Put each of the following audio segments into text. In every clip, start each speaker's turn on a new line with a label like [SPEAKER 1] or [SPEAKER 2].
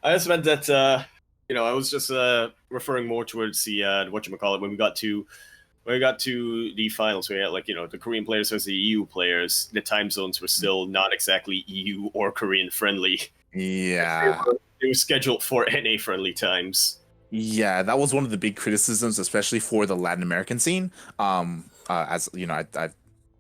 [SPEAKER 1] I just meant that I was just referring more towards the whatchamacallit when we got to the finals. We had the Korean players versus the EU players. The time zones were still not exactly EU or Korean friendly.
[SPEAKER 2] Yeah.
[SPEAKER 1] They were scheduled for NA friendly times.
[SPEAKER 2] Yeah, that was one of the big criticisms, especially for the Latin American scene. As you know, I've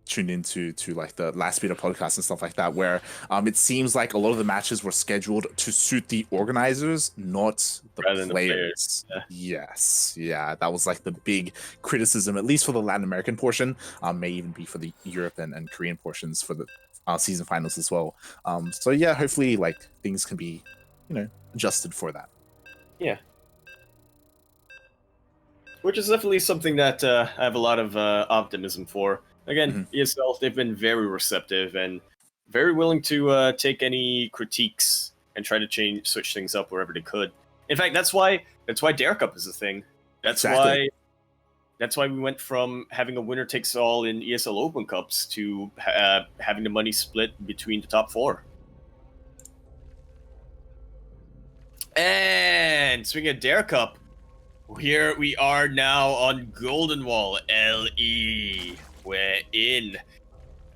[SPEAKER 2] tuned into like the last bit of podcasts and stuff like that, where it seems like a lot of the matches were scheduled to suit the organizers, not the players. Yes, yeah, that was like the big criticism, at least for the Latin American portion. May even be for the Europe and Korean portions for the season finals as well. So yeah, hopefully like things can be, adjusted for that.
[SPEAKER 1] Yeah. Which is definitely something that I have a lot of optimism for. Again, ESL, they've been very receptive and very willing to take any critiques and try to switch things up wherever they could. In fact, that's why Dare Cup is a thing. That's why we went from having a winner takes all in ESL Open Cups to having the money split between the top 4. And speaking of Dare Cup, here we are now on Golden Wall LE. We're in.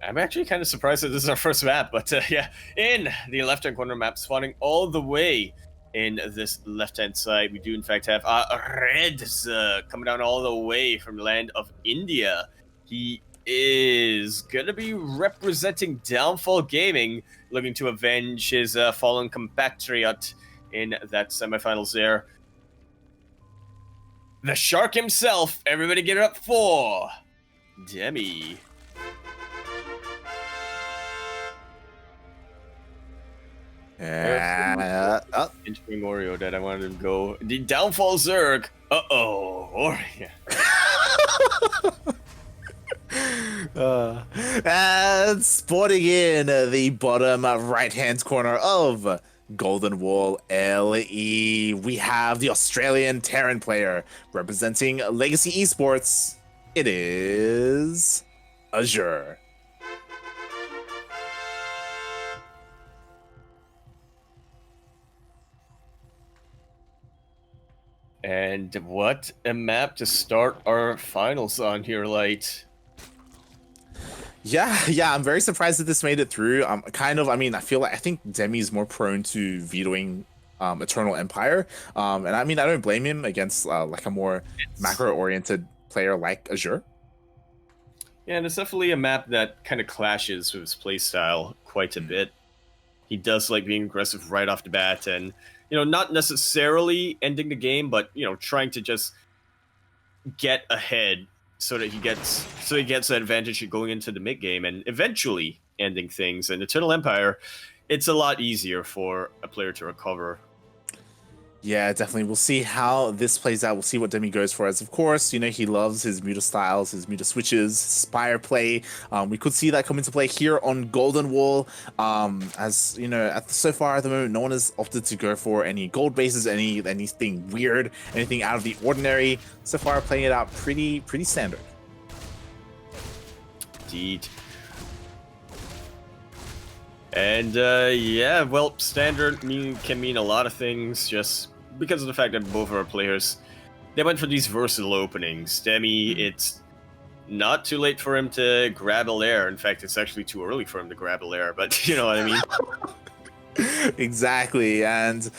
[SPEAKER 1] I'm actually kind of surprised that this is our first map, but yeah, in the left-hand corner map, spawning all the way in this left-hand side, we do in fact have Reds coming down all the way from the land of India. He is gonna be representing Downfall Gaming, looking to avenge his fallen compatriot in that semifinals there. The Shark himself, everybody get it up for Demi. Entering Oreo that I wanted to go. The Downfall Zerg. Oreo.
[SPEAKER 2] And sporting in the bottom right-hand corner of Golden Wall LE, we have the Australian Terran player representing Legacy Esports. It is Azure.
[SPEAKER 1] And what a map to start our finals on here, Light.
[SPEAKER 2] Yeah, I'm very surprised that this made it through. I think Demi's more prone to vetoing Eternal Empire. And I don't blame him against like a more macro-oriented player like Azure.
[SPEAKER 1] Yeah, and it's definitely a map that kind of clashes with his playstyle quite a bit. He does like being aggressive right off the bat and, not necessarily ending the game, but, trying to just get ahead so that he gets the advantage going into the mid game and eventually ending things. And Eternal Empire, it's a lot easier for a player to recover.
[SPEAKER 2] Yeah, definitely. We'll see how this plays out. We'll see what Demi goes for. As of course, he loves his Muta styles, his Muta switches, Spire play. We could see that come into play here on Golden Wall. As so far at the moment, no one has opted to go for any gold bases, anything weird, anything out of the ordinary. So far, playing it out pretty standard.
[SPEAKER 1] Indeed. And standard can mean a lot of things just because of the fact that both of our players, they went for these versatile openings. Demi, it's not too late for him to grab a lair. In fact, it's actually too early for him to grab a lair, but you know what I mean?
[SPEAKER 2] Exactly. And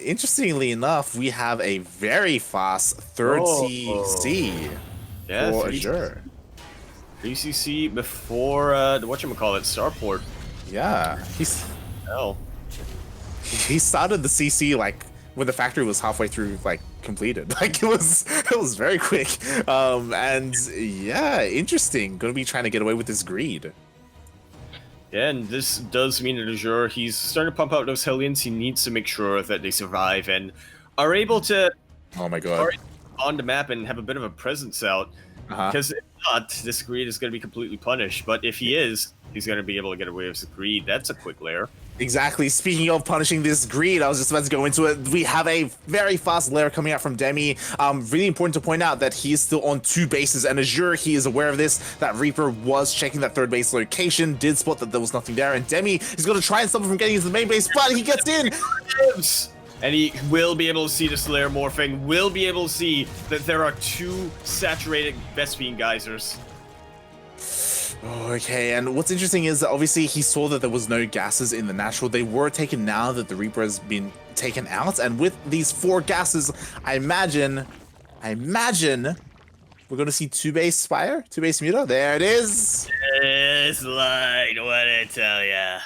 [SPEAKER 2] interestingly enough, we have a very fast third CC for Azure.
[SPEAKER 1] 3CC before the Starport.
[SPEAKER 2] Yeah, he started the CC like when the factory was halfway through, like completed. Like it was very quick. And yeah, interesting. Going to be trying to get away with this greed.
[SPEAKER 1] Yeah, and this does mean that Azure, he's starting to pump out those Hellions. He needs to make sure that they survive and are able to.
[SPEAKER 2] Oh my god!
[SPEAKER 1] On the map and have a bit of a presence out. Because if not, this greed is going to be completely punished. But if he is, he's going to be able to get away with his greed. That's a quick lair.
[SPEAKER 2] Exactly. Speaking of punishing this greed, I was just about to go into it. We have a very fast layer coming out from Demi. Really important to point out that he is still on 2 bases, and Azure, he is aware of this. That Reaper was checking that 3rd base location, did spot that there was nothing there, and Demi is going to try and stop him from getting into the main base, but he gets in!
[SPEAKER 1] And he will be able to see the Slayer morphing, will be able to see that there are 2 saturated Vespene geysers.
[SPEAKER 2] Okay, and what's interesting is that obviously he saw that there was no gases in the natural. They were taken now that the Reaper has been taken out, and with these 4 gases, I imagine we're gonna see 2 base Spire, 2 base Muta. There it is.
[SPEAKER 1] This light, what did I tell ya?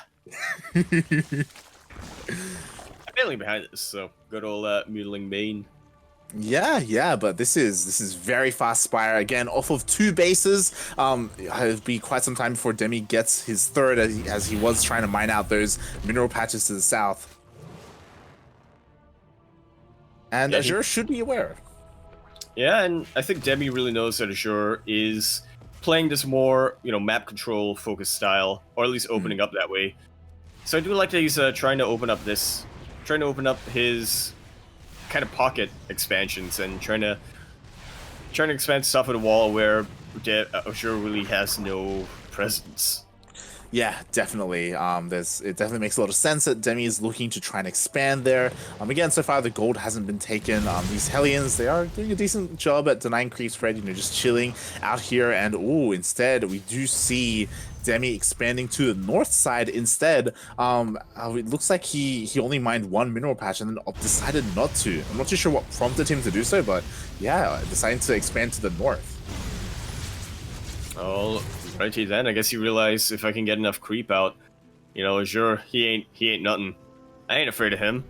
[SPEAKER 1] I'm mainly behind this, so good old Mutiling Bane.
[SPEAKER 2] Yeah, but this is very fast Spire again off of 2 bases. It'll be quite some time before Demi gets his 3rd, as he was trying to mine out those mineral patches to the south. And yeah, Azure should be aware.
[SPEAKER 1] Yeah, and I think Demi really knows that Azure is playing this more, map control focused style, or at least opening up that way. So I do like that he's trying to open up his kind of pocket expansions and trying to expand stuff at a wall where Azure really has no presence.
[SPEAKER 2] Yeah, definitely. It definitely makes a lot of sense that Demi is looking to try and expand there. Again, so far the gold hasn't been taken. These Hellions, they are doing a decent job at denying creep spread, just chilling out here. And instead we do see Demi expanding to the north side instead. It looks like he only mined 1 mineral patch and then decided not to. I'm not too sure what prompted him to do so, but yeah, deciding to expand to the north.
[SPEAKER 1] Oh, righty then. I guess he realized if I can get enough creep out, Azure, he ain't nothing. I ain't afraid of him.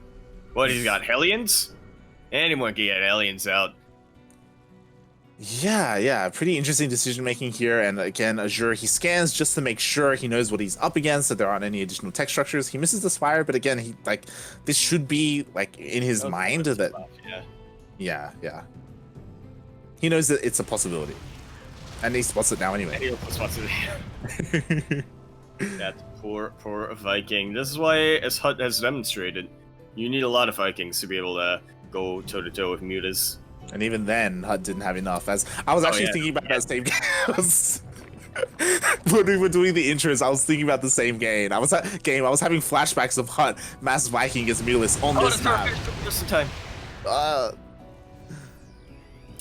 [SPEAKER 1] What, he's got Hellions? Anyone can get Hellions out.
[SPEAKER 2] Yeah, pretty interesting decision making here. And again, Azure, he scans just to make sure he knows what he's up against, that there aren't any additional tech structures. He misses the Spire, but again, this should be in his mind that yeah, he knows that it's a possibility. And he spots it now anyway.
[SPEAKER 1] He spots it. That poor Viking. This is why, as Hut has demonstrated, you need a lot of Vikings to be able to go toe-to-toe with Mutas.
[SPEAKER 2] And even then, Hut didn't have enough. As I was actually thinking about that same game. When we were doing the intros, I was thinking about the same game. I was having flashbacks of Hut, Mass Viking against Mutas on this map.
[SPEAKER 1] Just in time.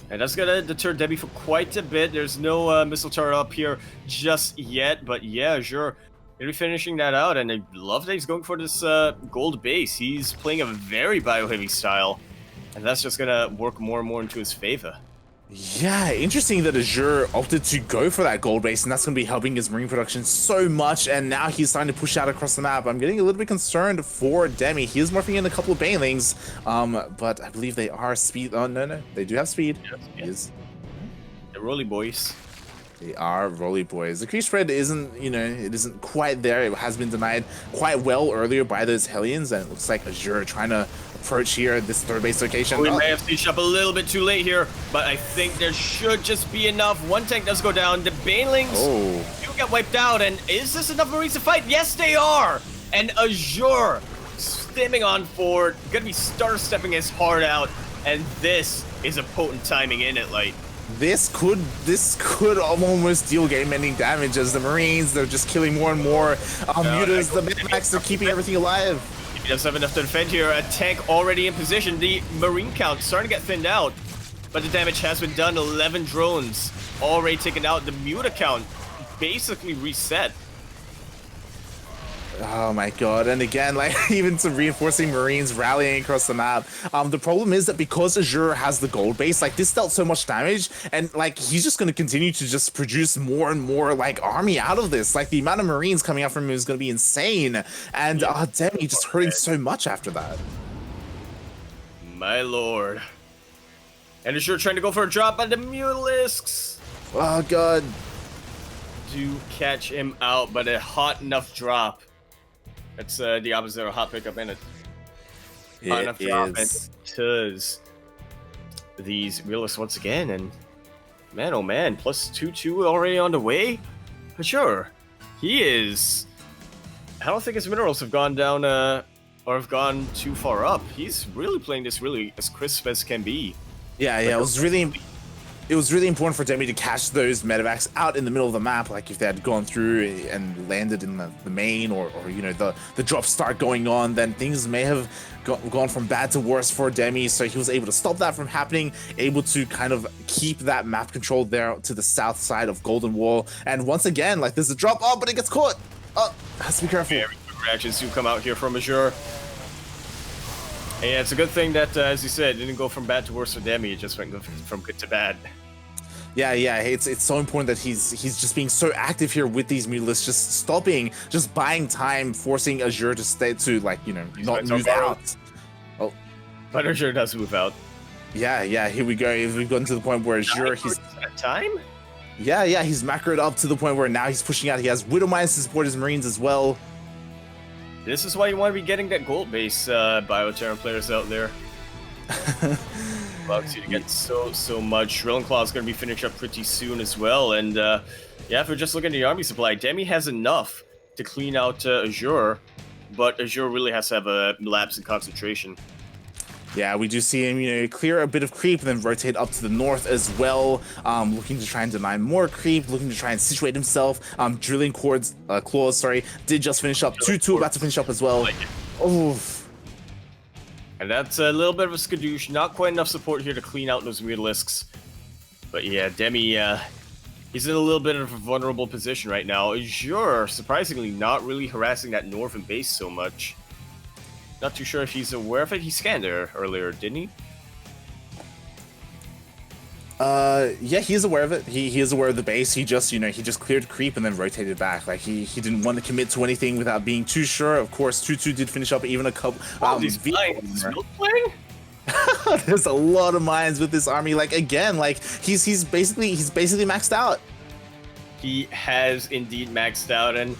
[SPEAKER 1] And that's gonna deter Demi for quite a bit. There's no missile turret up here just yet, but yeah, Azure gonna be finishing that out, and I love that he's going for this gold base. He's playing a very bio-heavy style, and that's just gonna work more and more into his favor.
[SPEAKER 2] Yeah, interesting that Azure opted to go for that gold base, and that's going to be helping his marine production so much, and now he's starting to push out across the map. I'm getting a little bit concerned for Demi. He is morphing in a couple of banelings, but I believe they are speed. Oh, no, they do have speed. Yes.
[SPEAKER 1] The Rolly Boys.
[SPEAKER 2] They are Rolly Boys. The creep spread isn't, it isn't quite there. It has been denied quite well earlier by those Hellions, and it looks like Azure trying to approach here at this 3rd base location.
[SPEAKER 1] We may have sieged up a little bit too late here, but I think there should just be enough. 1 tank does go down. The banelings do get wiped out, and is this enough Marines to fight? Yes, they are! And Azure stimming on forward, gonna be star-stepping his heart out, and this is a potent timing in it, like.
[SPEAKER 2] This could almost deal game-ending damage, as the Marines, they're just killing more and more. Mutas, the Mid-Max, they're keeping everything alive.
[SPEAKER 1] He does have enough to defend here. A tank already in position. The Marine count starting to get thinned out, but the damage has been done. 11 drones already taken out. The Muta count basically reset.
[SPEAKER 2] Oh my god, and again, even some reinforcing Marines rallying across the map. The problem is that because Azure has the gold base, this dealt so much damage, and he's just going to continue to just produce more and more army out of this. The amount of Marines coming out from him is going to be insane, and Demi just hurting so much after that.
[SPEAKER 1] My lord. And Azure trying to go for a drop, but the Mutalisks,
[SPEAKER 2] oh god,
[SPEAKER 1] do catch him out, but a hot enough drop. That's the opposite of hot pickup in it. Hot enough drop, and it does these realists once again, and man, oh man, plus 2-2 already on the way. For sure, he is I don't think his minerals have gone down or have gone too far up. He's really playing this really as crisp as can be.
[SPEAKER 2] Yeah,
[SPEAKER 1] Like,
[SPEAKER 2] it was really important for Demi to catch those medevacs out in the middle of the map. Like if they had gone through and landed in the main, or you know the drops start going on, then things may have gone from bad to worse for Demi. So he was able to stop that from happening, able to kind of keep that map control there to the south side of Golden Wall. And once again, like there's a drop, oh, but it gets caught. Oh, has to be careful.
[SPEAKER 1] Very good reactions do come out here from Azure. And yeah, it's a good thing that, as you said, it didn't go from bad to worse for Demi. It just went from good to bad.
[SPEAKER 2] Yeah, it's so important that he's just being so active here with these mutalisks, just stopping, just buying time, forcing Azure to stay to, like, you know, not move out. Oh,
[SPEAKER 1] but Azure does move out.
[SPEAKER 2] Yeah, here we go. We've gotten to the point where Azure, he's
[SPEAKER 1] at time.
[SPEAKER 2] Yeah, he's macroed up to the point where now he's pushing out. He has Widow Mines to support his Marines as well.
[SPEAKER 1] This is why you want to be getting that gold base Bioterran players out there. Allows you to get so much. Drill and Claw is going to be finished up pretty soon as well. And yeah, if we're just looking at the army supply, Demi has enough to clean out Azure, but Azure really has to have a lapse in concentration.
[SPEAKER 2] Yeah, we do see him, you know, clear a bit of creep and then rotate up to the north as well, looking to try and deny more creep, looking to try and situate himself. Drilling claws, sorry, did just finish up. 2-2 about to finish up as well. Oof.
[SPEAKER 1] And that's a little bit of a skadoosh. Not quite enough support here to clean out those mutalisks. But yeah, Demi, he's in a little bit of a vulnerable position right now. Azure, surprisingly, not really harassing that northern base so much. Not too sure if he's aware of it. He scanned there earlier, didn't he?
[SPEAKER 2] Yeah, he is aware of it. He is aware of the base. He just, you know, he just cleared creep and then rotated back. Like he didn't want to commit to anything without being too sure. Of course, 2-2 did finish up even a couple.
[SPEAKER 1] These mines playing?
[SPEAKER 2] There's a lot of mines with this army. Like again, like he's basically maxed out.
[SPEAKER 1] He has indeed maxed out, and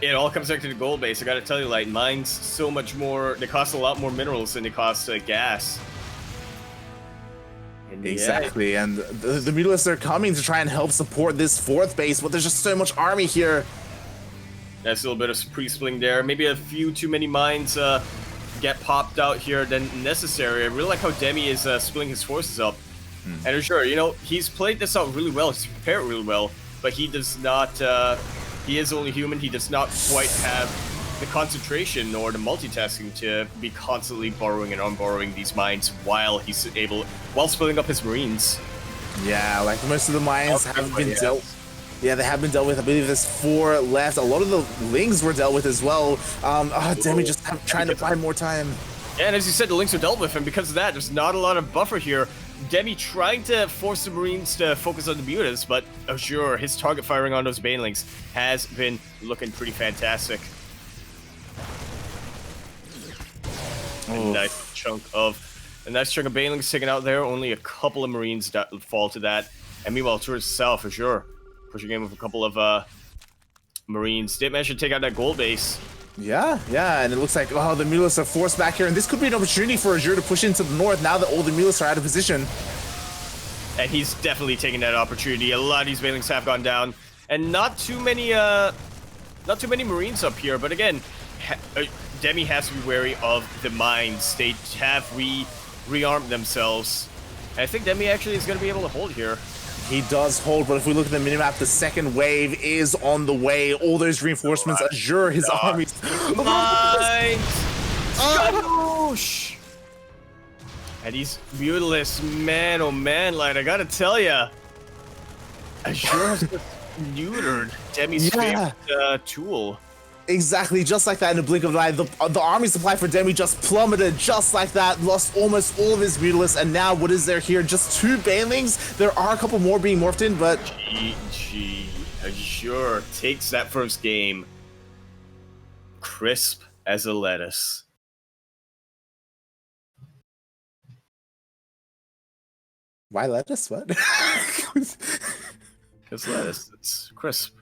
[SPEAKER 1] it all comes back to the gold base. I gotta tell you, like, mines so much more. They cost a lot more minerals than they cost gas. And
[SPEAKER 2] exactly, yeah, and the mutalisks are coming to try and help support this fourth base, but there's just so much army here.
[SPEAKER 1] That's a little bit of pre-spling there. Maybe a few too many mines get popped out here than necessary. I really like how Demi is splitting his forces up. And sure, you know, he's played this out really well. He's prepared really well, but he does not. He is only human. He does not quite have the concentration or the multitasking to be constantly borrowing and unborrowing these mines while he's while splitting up his Marines.
[SPEAKER 2] Yeah, like most of the mines have been dealt. Yeah, they have been dealt with. I believe there's 4 left. A lot of the Lings were dealt with as well. Demi just trying to find more time.
[SPEAKER 1] Yeah, and as you said, the Lings are dealt with, and because of that, there's not a lot of buffer here. Demi trying to force the Marines to focus on the mutants, but Azure, his target firing on those Banelings has been looking pretty fantastic. A nice chunk of Banelings taken out there. Only a couple of Marines that fall to that. And meanwhile, towards the south, Azure pushing in with a couple of Marines. Did manage to take out that gold base.
[SPEAKER 2] Yeah, and it looks like, oh, the mutalisks are forced back here, and this could be an opportunity for Azure to push into the north now that all the mutalisks are out of position.
[SPEAKER 1] And he's definitely taking that opportunity. A lot of these Banelings have gone down, and not too many Marines up here. But again, Demi has to be wary of the mines. They have rearmed themselves. And I think Demi actually is going to be able to hold here.
[SPEAKER 2] He does hold, but if we look at the minimap, the second wave is on the way. All those reinforcements, Azure, his armies.
[SPEAKER 1] Mines! Skadoosh! And these mutalisks, man, oh man, like, I gotta tell ya, Azure has just neutered Demi's favorite tool.
[SPEAKER 2] Exactly, just like that in a blink of an eye. The army supply for Demi just plummeted just like that, lost almost all of his mutalisks, and now what is there here? Just 2 Banelings? There are a couple more being morphed in, but...
[SPEAKER 1] GG. Azure takes that first game. Crisp as a lettuce.
[SPEAKER 2] Why lettuce? What?
[SPEAKER 1] Because lettuce, it's crisp.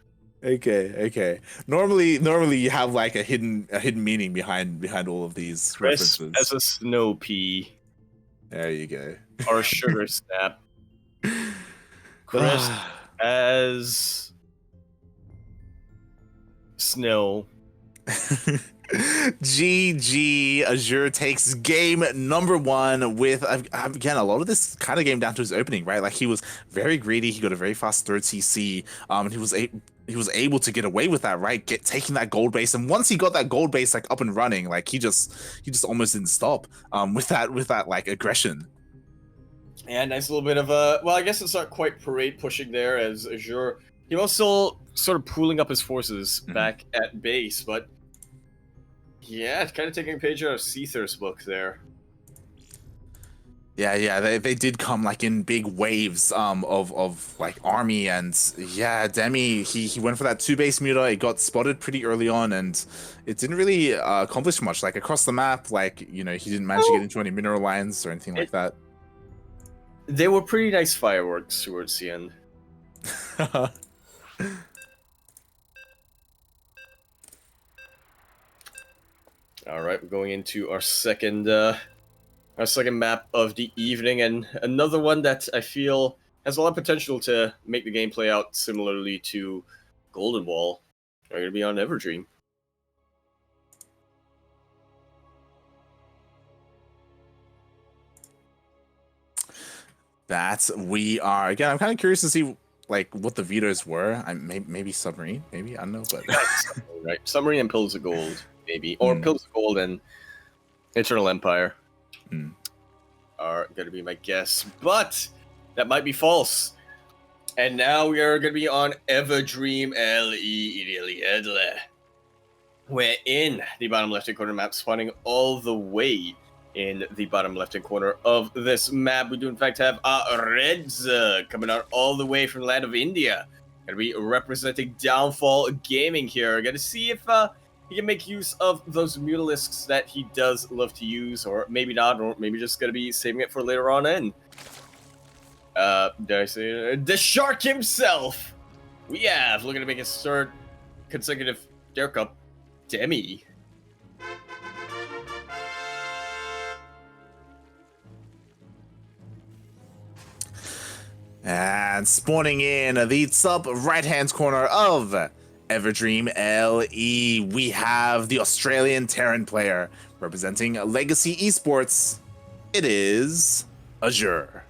[SPEAKER 2] Okay. Normally you have like a hidden meaning behind all of these
[SPEAKER 1] Crisp
[SPEAKER 2] references.
[SPEAKER 1] as a snow pea.
[SPEAKER 2] There you go.
[SPEAKER 1] Or a sugar snap. Crisp as snow.
[SPEAKER 2] GG, Azure takes game number one with, again, a lot of this kind of game down to his opening, right? Like he was very greedy. He got a very fast third CC. And he was able to get away with that, right? Taking that gold base. And once he got that gold base like up and running, like he just almost didn't stop with that like aggression.
[SPEAKER 1] Yeah, nice little bit of a, well, I guess it's not quite parade pushing there as Azure. He was still sort of pooling up his forces back at base, but yeah, it's kind of taking a page out of Seether's book there.
[SPEAKER 2] Yeah, they did come like in big waves of like army, and yeah, Demi he went for that 2-base muta. It got spotted pretty early on, and it didn't really accomplish much. Like across the map, like he didn't manage to get into any mineral lines or anything like that.
[SPEAKER 1] They were pretty nice fireworks towards the end. All right, we're going into our second map of the evening, and another one that I feel has a lot of potential to make the game play out similarly to Golden Wall. We're going to be on Everdream.
[SPEAKER 2] We are. Again, I'm kind of curious to see like what the vetoes were. Maybe submarine, maybe, I don't know, but
[SPEAKER 1] right, submarine and Pillars of Gold, maybe, or Pillars of Gold and Eternal Empire are going to be my guess, but that might be false. And now we are going to be on Everdream LE. We're in the bottom left-hand corner map, spawning all the way in the bottom left-hand corner of this map. We do, in fact, have Reds coming out all the way from the land of India. Going to be representing Downfall Gaming here. Going to see if he can make use of those Mutalisks that he does love to use, or maybe not, or maybe just going to be saving it for later on in. Did I say the Shark himself? We have, looking to make his third consecutive Dare Cup, Demi.
[SPEAKER 2] And spawning in the top right-hand corner of Everdream LE, we have the Australian Terran player representing Legacy Esports. It is Azure.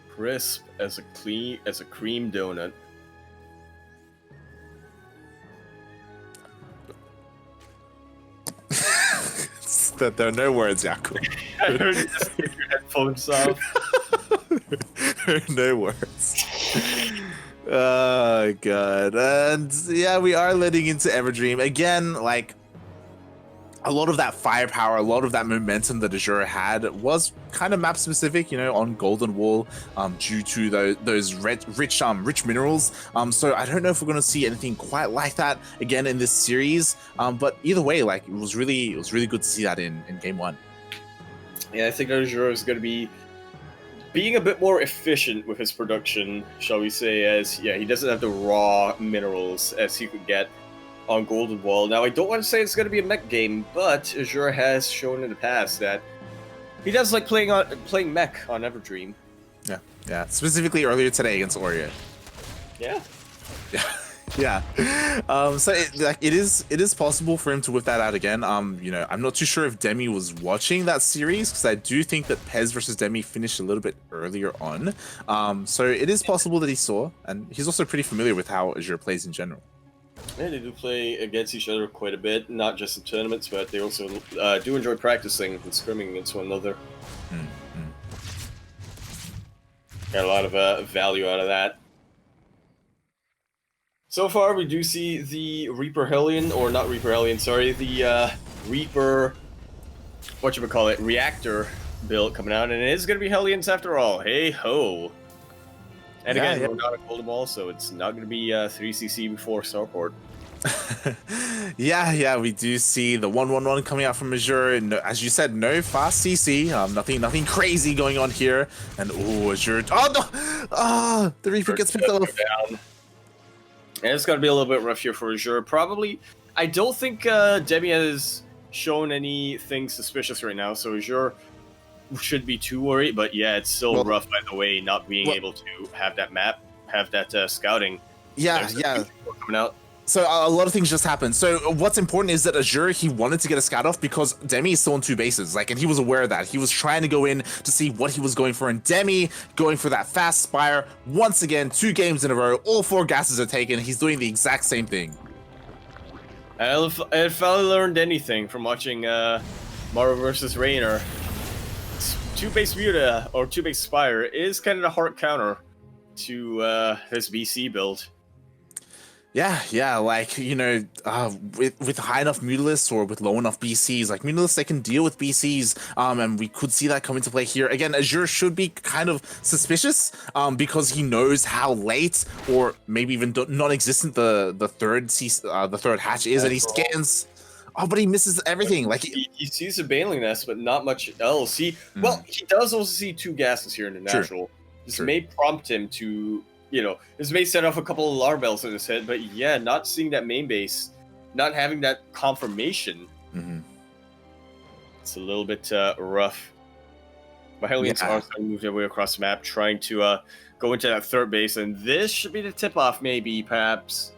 [SPEAKER 1] Crisp as a cream donut.
[SPEAKER 2] That there are no words, Yaku.
[SPEAKER 1] I heard you just take your headphones off.
[SPEAKER 2] There are no words. Oh god. And yeah, we are leading into Everdream again. Like a lot of that firepower, a lot of that momentum that Azure had was kind of map specific, on Golden Wall, due to those rich minerals. So I don't know if we're going to see anything quite like that again in this series. But either way, like it was really good to see that in game one.
[SPEAKER 1] Yeah, I think Azure is going to be being a bit more efficient with his production, shall we say, as he doesn't have the raw minerals as he could get on Golden Wall. Now, I don't want to say it's going to be a mech game, but Azure has shown in the past that he does like playing mech on Everdream.
[SPEAKER 2] Yeah. Specifically earlier today against Oreo.
[SPEAKER 1] Yeah.
[SPEAKER 2] So it is possible for him to whip that out again. I'm not too sure if Demi was watching that series, because I do think that Pez versus Demi finished a little bit earlier on. So it is possible that he saw, and he's also pretty familiar with how Azure plays in general.
[SPEAKER 1] Yeah, they do play against each other quite a bit, not just in tournaments, but they also do enjoy practicing and scrimming against one another. Got a lot of value out of that. So far, we do see the Reaper Hellion, or not Reaper Hellion, sorry, the Reaper, whatchamacallit, Reactor build coming out, and it is going to be Hellions after all. Hey ho! And again, we're not a Golden Wall, so it's not going to be 3cc before Starport.
[SPEAKER 2] Yeah, we do see the 111 coming out from Azure. No, as you said, no fast CC. Nothing crazy going on here. And Azure. Oh no! The Reaper gets picked off.
[SPEAKER 1] And it's going to be a little bit rough here for Azure. Probably, I don't think Demi has shown anything suspicious right now, so Azure shouldn't be too worried. But yeah, it's still rough, by the way, not being able to have that map. have that scouting.
[SPEAKER 2] Yeah,
[SPEAKER 1] There's
[SPEAKER 2] yeah.
[SPEAKER 1] coming out.
[SPEAKER 2] So a lot of things just happened. So what's important is that Azure, he wanted to get a scout off because Demi is still on 2 bases. Like, and he was aware of that. He was trying to go in to see what he was going for. And Demi going for that fast Spire. Once again, 2 games in a row. All 4 gases are taken. He's doing the exact same thing.
[SPEAKER 1] If I learned anything from watching Mario vs. Rainer, 2-base Muta or 2-base Spire is kind of a hard counter to his BC build.
[SPEAKER 2] Yeah, like, you know, with high enough Mutalisks or with low enough BCs, like Mutalisks, they can deal with BCs, and we could see that come into play here. Again, Azure should be kind of suspicious, because he knows how late or maybe even non-existent the third hatch is, and he scans. Oh, but he misses everything. Like
[SPEAKER 1] he sees a Baneling Nest, but not much else. Well, he does also see 2 gases here in the natural. This may prompt him to, you know, this may set off a couple of alarm bells in his head, but yeah, not seeing that main base, not having that confirmation, it's a little bit rough. My Hellions are starting to move their way across the map, trying to go into that 3rd base, and this should be the tip-off, maybe, perhaps.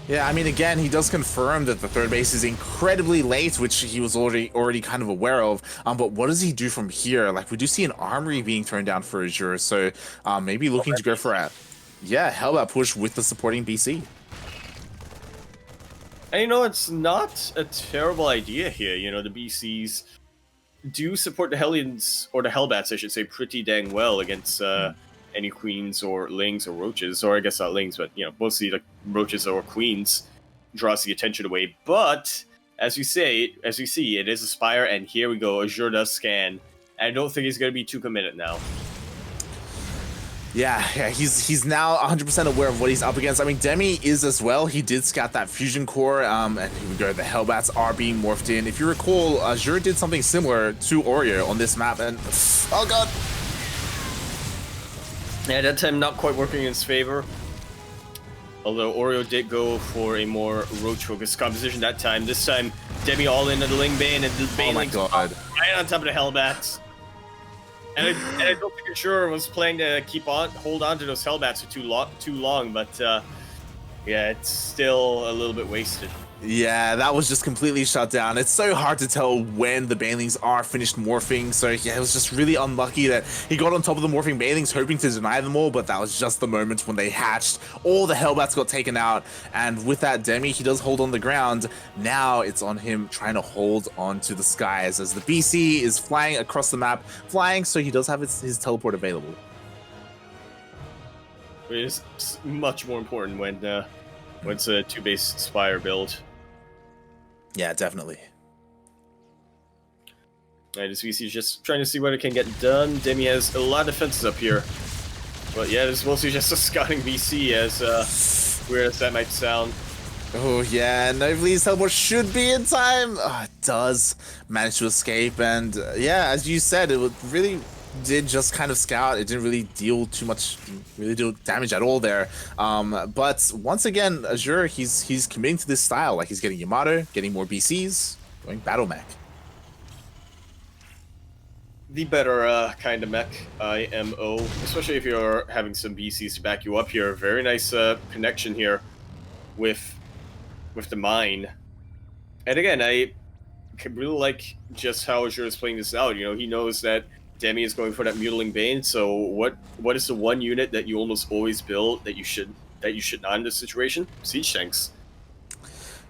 [SPEAKER 2] Yeah, I mean, again, he does confirm that the 3rd base is incredibly late, which he was already kind of aware of. But what does he do from here? Like, we do see an armory being thrown down for Azure, so maybe looking to go for a Hellbat push with the supporting BC.
[SPEAKER 1] And you know, it's not a terrible idea here. You know, the BCs do support the Hellions, or the Hellbats, I should say, pretty dang well against any queens or lings or roaches, or I guess not lings, but, you know, mostly like roaches or queens draws the attention away. But as we see, it is a Spire, and here we go. Azure does scan. I don't think he's going to be too committed now.
[SPEAKER 2] Yeah, he's now 100% aware of what he's up against. I mean, Demi is as well. He did scout that fusion core, and here we go. The Hellbats are being morphed in. If you recall, Azure did something similar to Oreo on this map, and oh god.
[SPEAKER 1] Yeah, that time not quite working in his favor. Although Oreo did go for a more roach-focused composition that time. This time, Demi all in on the Ling Bane, and the Bane right on top of the Hellbats. And I don't think Azure was planning to hold on to those Hellbats for too long, but yeah, it's still a little bit wasted.
[SPEAKER 2] Yeah, that was just completely shut down. It's so hard to tell when the Banelings are finished morphing, so yeah, it was just really unlucky that he got on top of the morphing Banelings, hoping to deny them all, but that was just the moment when they hatched. All the Hellbats got taken out, and with that, Demi, he does hold on the ground. Now it's on him trying to hold on to the skies as the BC is flying across the map, so he does have his teleport available.
[SPEAKER 1] It is much more important when it's a 2-base Spire build.
[SPEAKER 2] Yeah, definitely.
[SPEAKER 1] Alright, this VC is just trying to see what it can get done. Demi has a lot of defenses up here. But yeah, this is mostly just a scouting VC, as weird as that might sound.
[SPEAKER 2] Oh yeah, Novelie's teleport should be in time. Oh, it does manage to escape, and yeah, as you said, it really did just kind of scout. It didn't really deal too much, really do damage at all there. But once again, Azure, he's committing to this style. Like, he's getting Yamato, getting more BCs, going battle mech.
[SPEAKER 1] The better kind of mech, IMO, especially if you're having some BCs to back you up here. Very nice connection here with the mine. And again, I really like just how Azure is playing this out. You know, he knows that Demi is going for that Mutiling Bane, so what is the one unit that you almost always build that you should not in this situation? Siege tanks.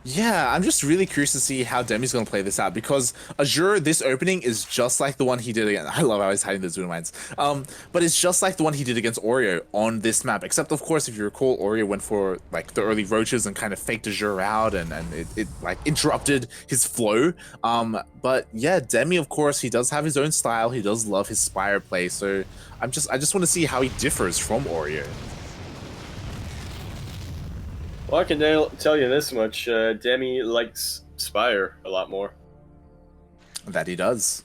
[SPEAKER 2] Yeah, I'm just really curious to see how Demi's going to play this out, because Azure, this opening is just like the one he did again. I love how he's hiding the Zuna mines. But it's just like the one he did against Oreo on this map, except of course, if you recall, Oreo went for like the early roaches and kind of faked Azure out, and it like interrupted his flow. But yeah, Demi, of course, he does have his own style. He does love his Spire play, so I just want to see how he differs from Oreo.
[SPEAKER 1] Well, I can tell you this much, Demi likes Spire a lot more.
[SPEAKER 2] That he does.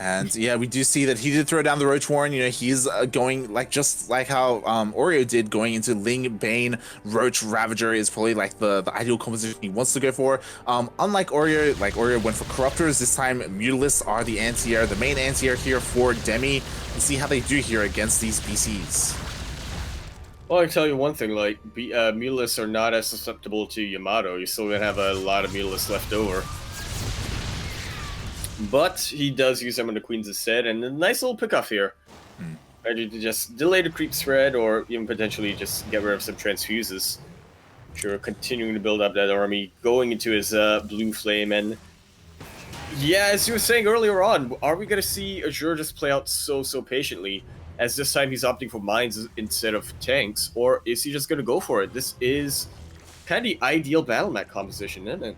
[SPEAKER 2] And yeah, we do see that he did throw down the Roach Warren. You know, he's going like just like how Oreo did, going into Ling, Bane, Roach, Ravager is probably like the ideal composition he wants to go for. Unlike Oreo, like Oreo went for Corruptors, this time Mutalisks are the anti-air, the main anti-air here for Demi. Let's see how they do here against these BCs.
[SPEAKER 1] Well, I can tell you one thing, like, Mutalisks are not as susceptible to Yamato. You're still gonna have a lot of Mutalisks left over. But he does use them on the Queens instead, and a nice little pickoff here. Ready to just delay the creep spread, or even potentially just get rid of some transfuses. Sure, continuing to build up that army, going into his blue flame, and yeah, as you were saying earlier on, are we gonna see Azure just play out so patiently, as this time he's opting for mines instead of tanks, or is he just gonna go for it? This is kind of the ideal battle map composition, isn't it?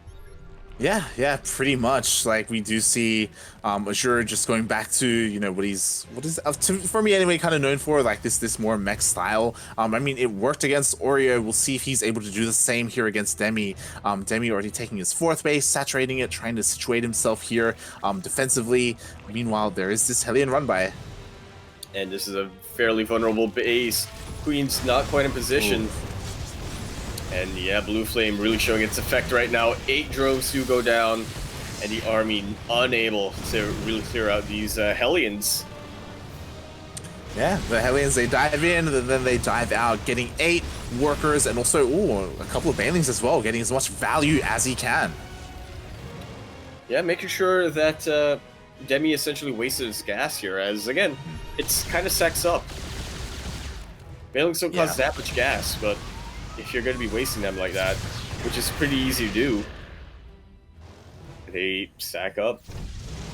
[SPEAKER 2] Yeah, pretty much. Like we do see Azure just going back to, you know, what is for me anyway, kind of known for, like this more mech style. I mean, it worked against Oreo. We'll see if he's able to do the same here against Demi. Demi already taking his 4th base, saturating it, trying to situate himself here defensively. Meanwhile, there is this Hellion run by.
[SPEAKER 1] And this is a fairly vulnerable base. Queen's not quite in position.
[SPEAKER 2] Ooh.
[SPEAKER 1] And yeah, Blue Flame really showing its effect right now. 8 droves do go down, and the army unable to really clear out these Hellions.
[SPEAKER 2] Yeah, the Hellions, they dive in, and then they dive out, getting 8 workers, and also, a couple of Banelings as well, getting as much value as he can.
[SPEAKER 1] Yeah, making sure that Demi essentially wasted his gas here, as, again, it's kind of sacks up. Banelings don't cause that much gas, but if you're going to be wasting them like that, which is pretty easy to do, they sack up.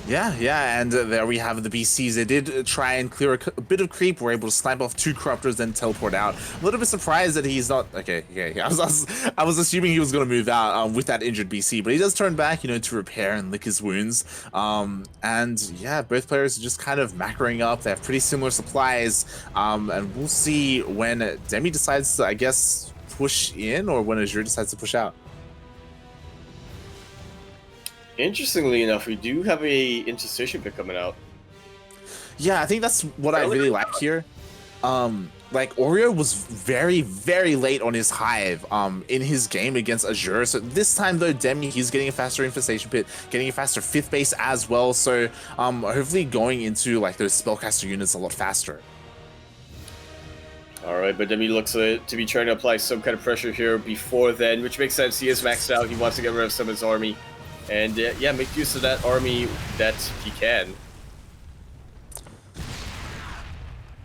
[SPEAKER 2] Yeah, and there we have the BCs. They did try and clear a bit of creep, were able to snipe off 2 Corruptors, then teleport out. A little bit surprised that he's not... Okay. I was assuming he was going to move out with that injured BC, but he does turn back, you know, to repair and lick his wounds. And yeah, both players are just kind of macroing up. They have pretty similar supplies, and we'll see when Demi decides to, I guess, push in, or when Azure decides to push out.
[SPEAKER 1] Interestingly enough, we do have a interstitial pick coming out.
[SPEAKER 2] Yeah, I think that's what I really like here. Like Oreo was very late on his hive in his game against Azure. So this time though, Demi, he's getting a faster infestation pit, getting a faster 5th base as well. So hopefully going into like those spellcaster units a lot faster.
[SPEAKER 1] Alright, but Demi looks to be trying to apply some kind of pressure here before then, which makes sense. He is maxed out. He wants to get rid of some of his army. And yeah, make use of that army that he can.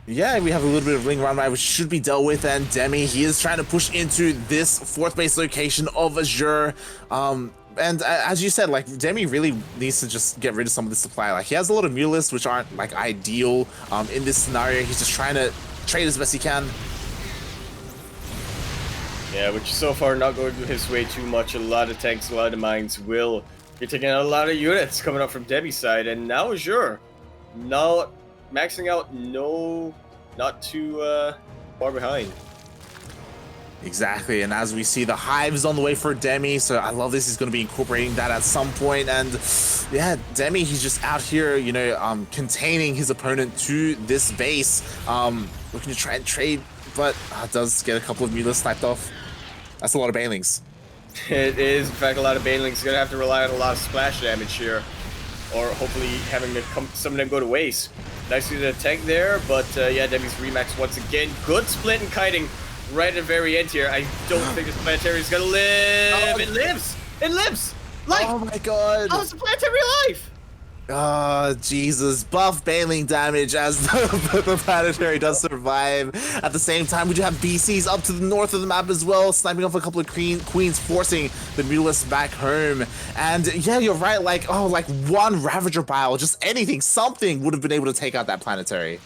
[SPEAKER 2] Yeah, we have a little bit of Ling Run by, which should be dealt with, and Demi, he is trying to push into this 4th base location of Azure. And as you said, like, Demi really needs to just get rid of some of the supply. Like, he has a lot of Mutalisks, which aren't, like, ideal in this scenario. He's just trying to trade as best he can.
[SPEAKER 1] Yeah, which so far not going his way too much. A lot of tanks, a lot of mines will be taking out a lot of units coming up from Demi's side. And now Azure, not maxing out, not too far behind.
[SPEAKER 2] Exactly, and as we see, the hive is on the way for Demi, so I love this. He's going to be incorporating that at some point, and yeah, Demi, he's just out here, you know, containing his opponent to this base, looking to try and trade, but does get a couple of Mutalisks sniped off. That's a lot of Banelings.
[SPEAKER 1] It is, in fact, a lot of Banelings. Going to have to rely on a lot of splash damage here, or hopefully having some of them go to waste. Nicely the tank there, but yeah, Demi's remax once again. Good split and kiting. Right at the very end here. I don't think this planetary is gonna live. Oh, it lives! It lives! Like,
[SPEAKER 2] oh my god!
[SPEAKER 1] How's the planetary alive?
[SPEAKER 2] Oh, Jesus. Buff Baneling damage as the planetary does survive. At the same time, we do have BCs up to the north of the map as well, sniping off a couple of queens, forcing the Mutalisks back home. And yeah, you're right, like, oh, like one Ravager Bile, just anything, something would have been able to take out that planetary.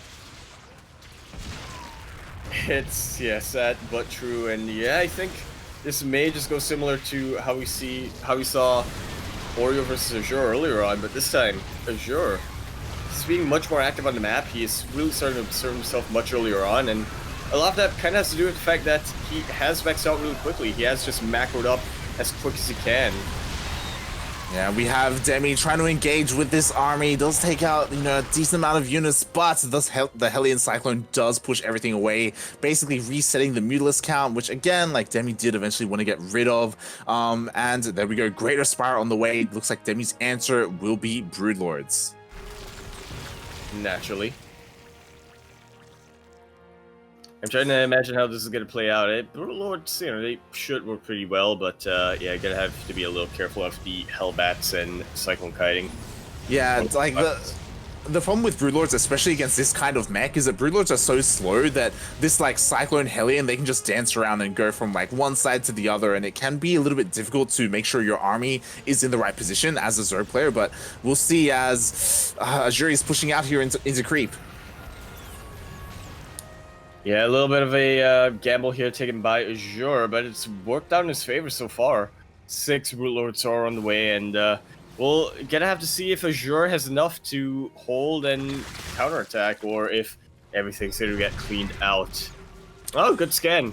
[SPEAKER 1] It's, yeah, sad but true, and yeah, I think this may just go similar to how we saw Oreo versus Azure earlier on, but this time Azure is being much more active on the map. He is really starting to observe himself much earlier on, and a lot of that kind of has to do with the fact that he has maxed out really quickly. He has just macroed up as quick as he can.
[SPEAKER 2] Yeah, we have Demi trying to engage with this army. Does take out, a decent amount of units, but the Hellion Cyclone does push everything away, basically resetting the Mutalisk count, which again, like Demi did eventually want to get rid of. And there we go, Greater Spire on the way. Looks like Demi's answer will be Broodlords.
[SPEAKER 1] Naturally. I'm trying to imagine how this is going to play out. Lords, they should work pretty well, but yeah, gonna have to be a little careful of the Hellbats and Cyclone Kiting.
[SPEAKER 2] Yeah, it's like the problem with Broodlords, especially against this kind of mech, is that Broodlords are so slow that this like Cyclone Hellion, they can just dance around and go from like one side to the other, and it can be a little bit difficult to make sure your army is in the right position as a Zerg player. But we'll see as Azure is pushing out here into creep.
[SPEAKER 1] Yeah, a little bit of a gamble here taken by Azure, but it's worked out in his favor so far. 6 Broodlords are on the way, and we'll gonna have to see if Azure has enough to hold and counterattack, or if everything's gonna get cleaned out. Oh, good scan.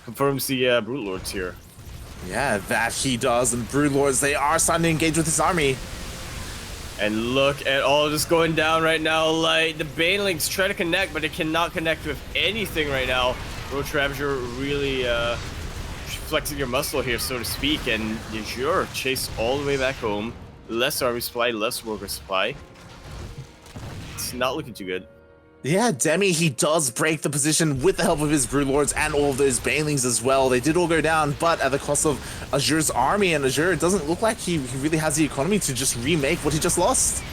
[SPEAKER 1] Confirms the Broodlords here.
[SPEAKER 2] Yeah, that he does, and Broodlords, they are starting to engage with his army.
[SPEAKER 1] And look at all this going down right now. Like, the Banelings try to connect, but they cannot connect with anything right now. Roach Ravager really flexing your muscle here, so to speak. And Azure chased all the way back home. Less army supply, less worker supply. It's not looking too good.
[SPEAKER 2] Yeah, Demi, he does break the position with the help of his Broodlords and all of those Banelings as well. They did all go down, but at the cost of Azure's army, and Azure, it doesn't look like he really has the economy to just remake what he just lost.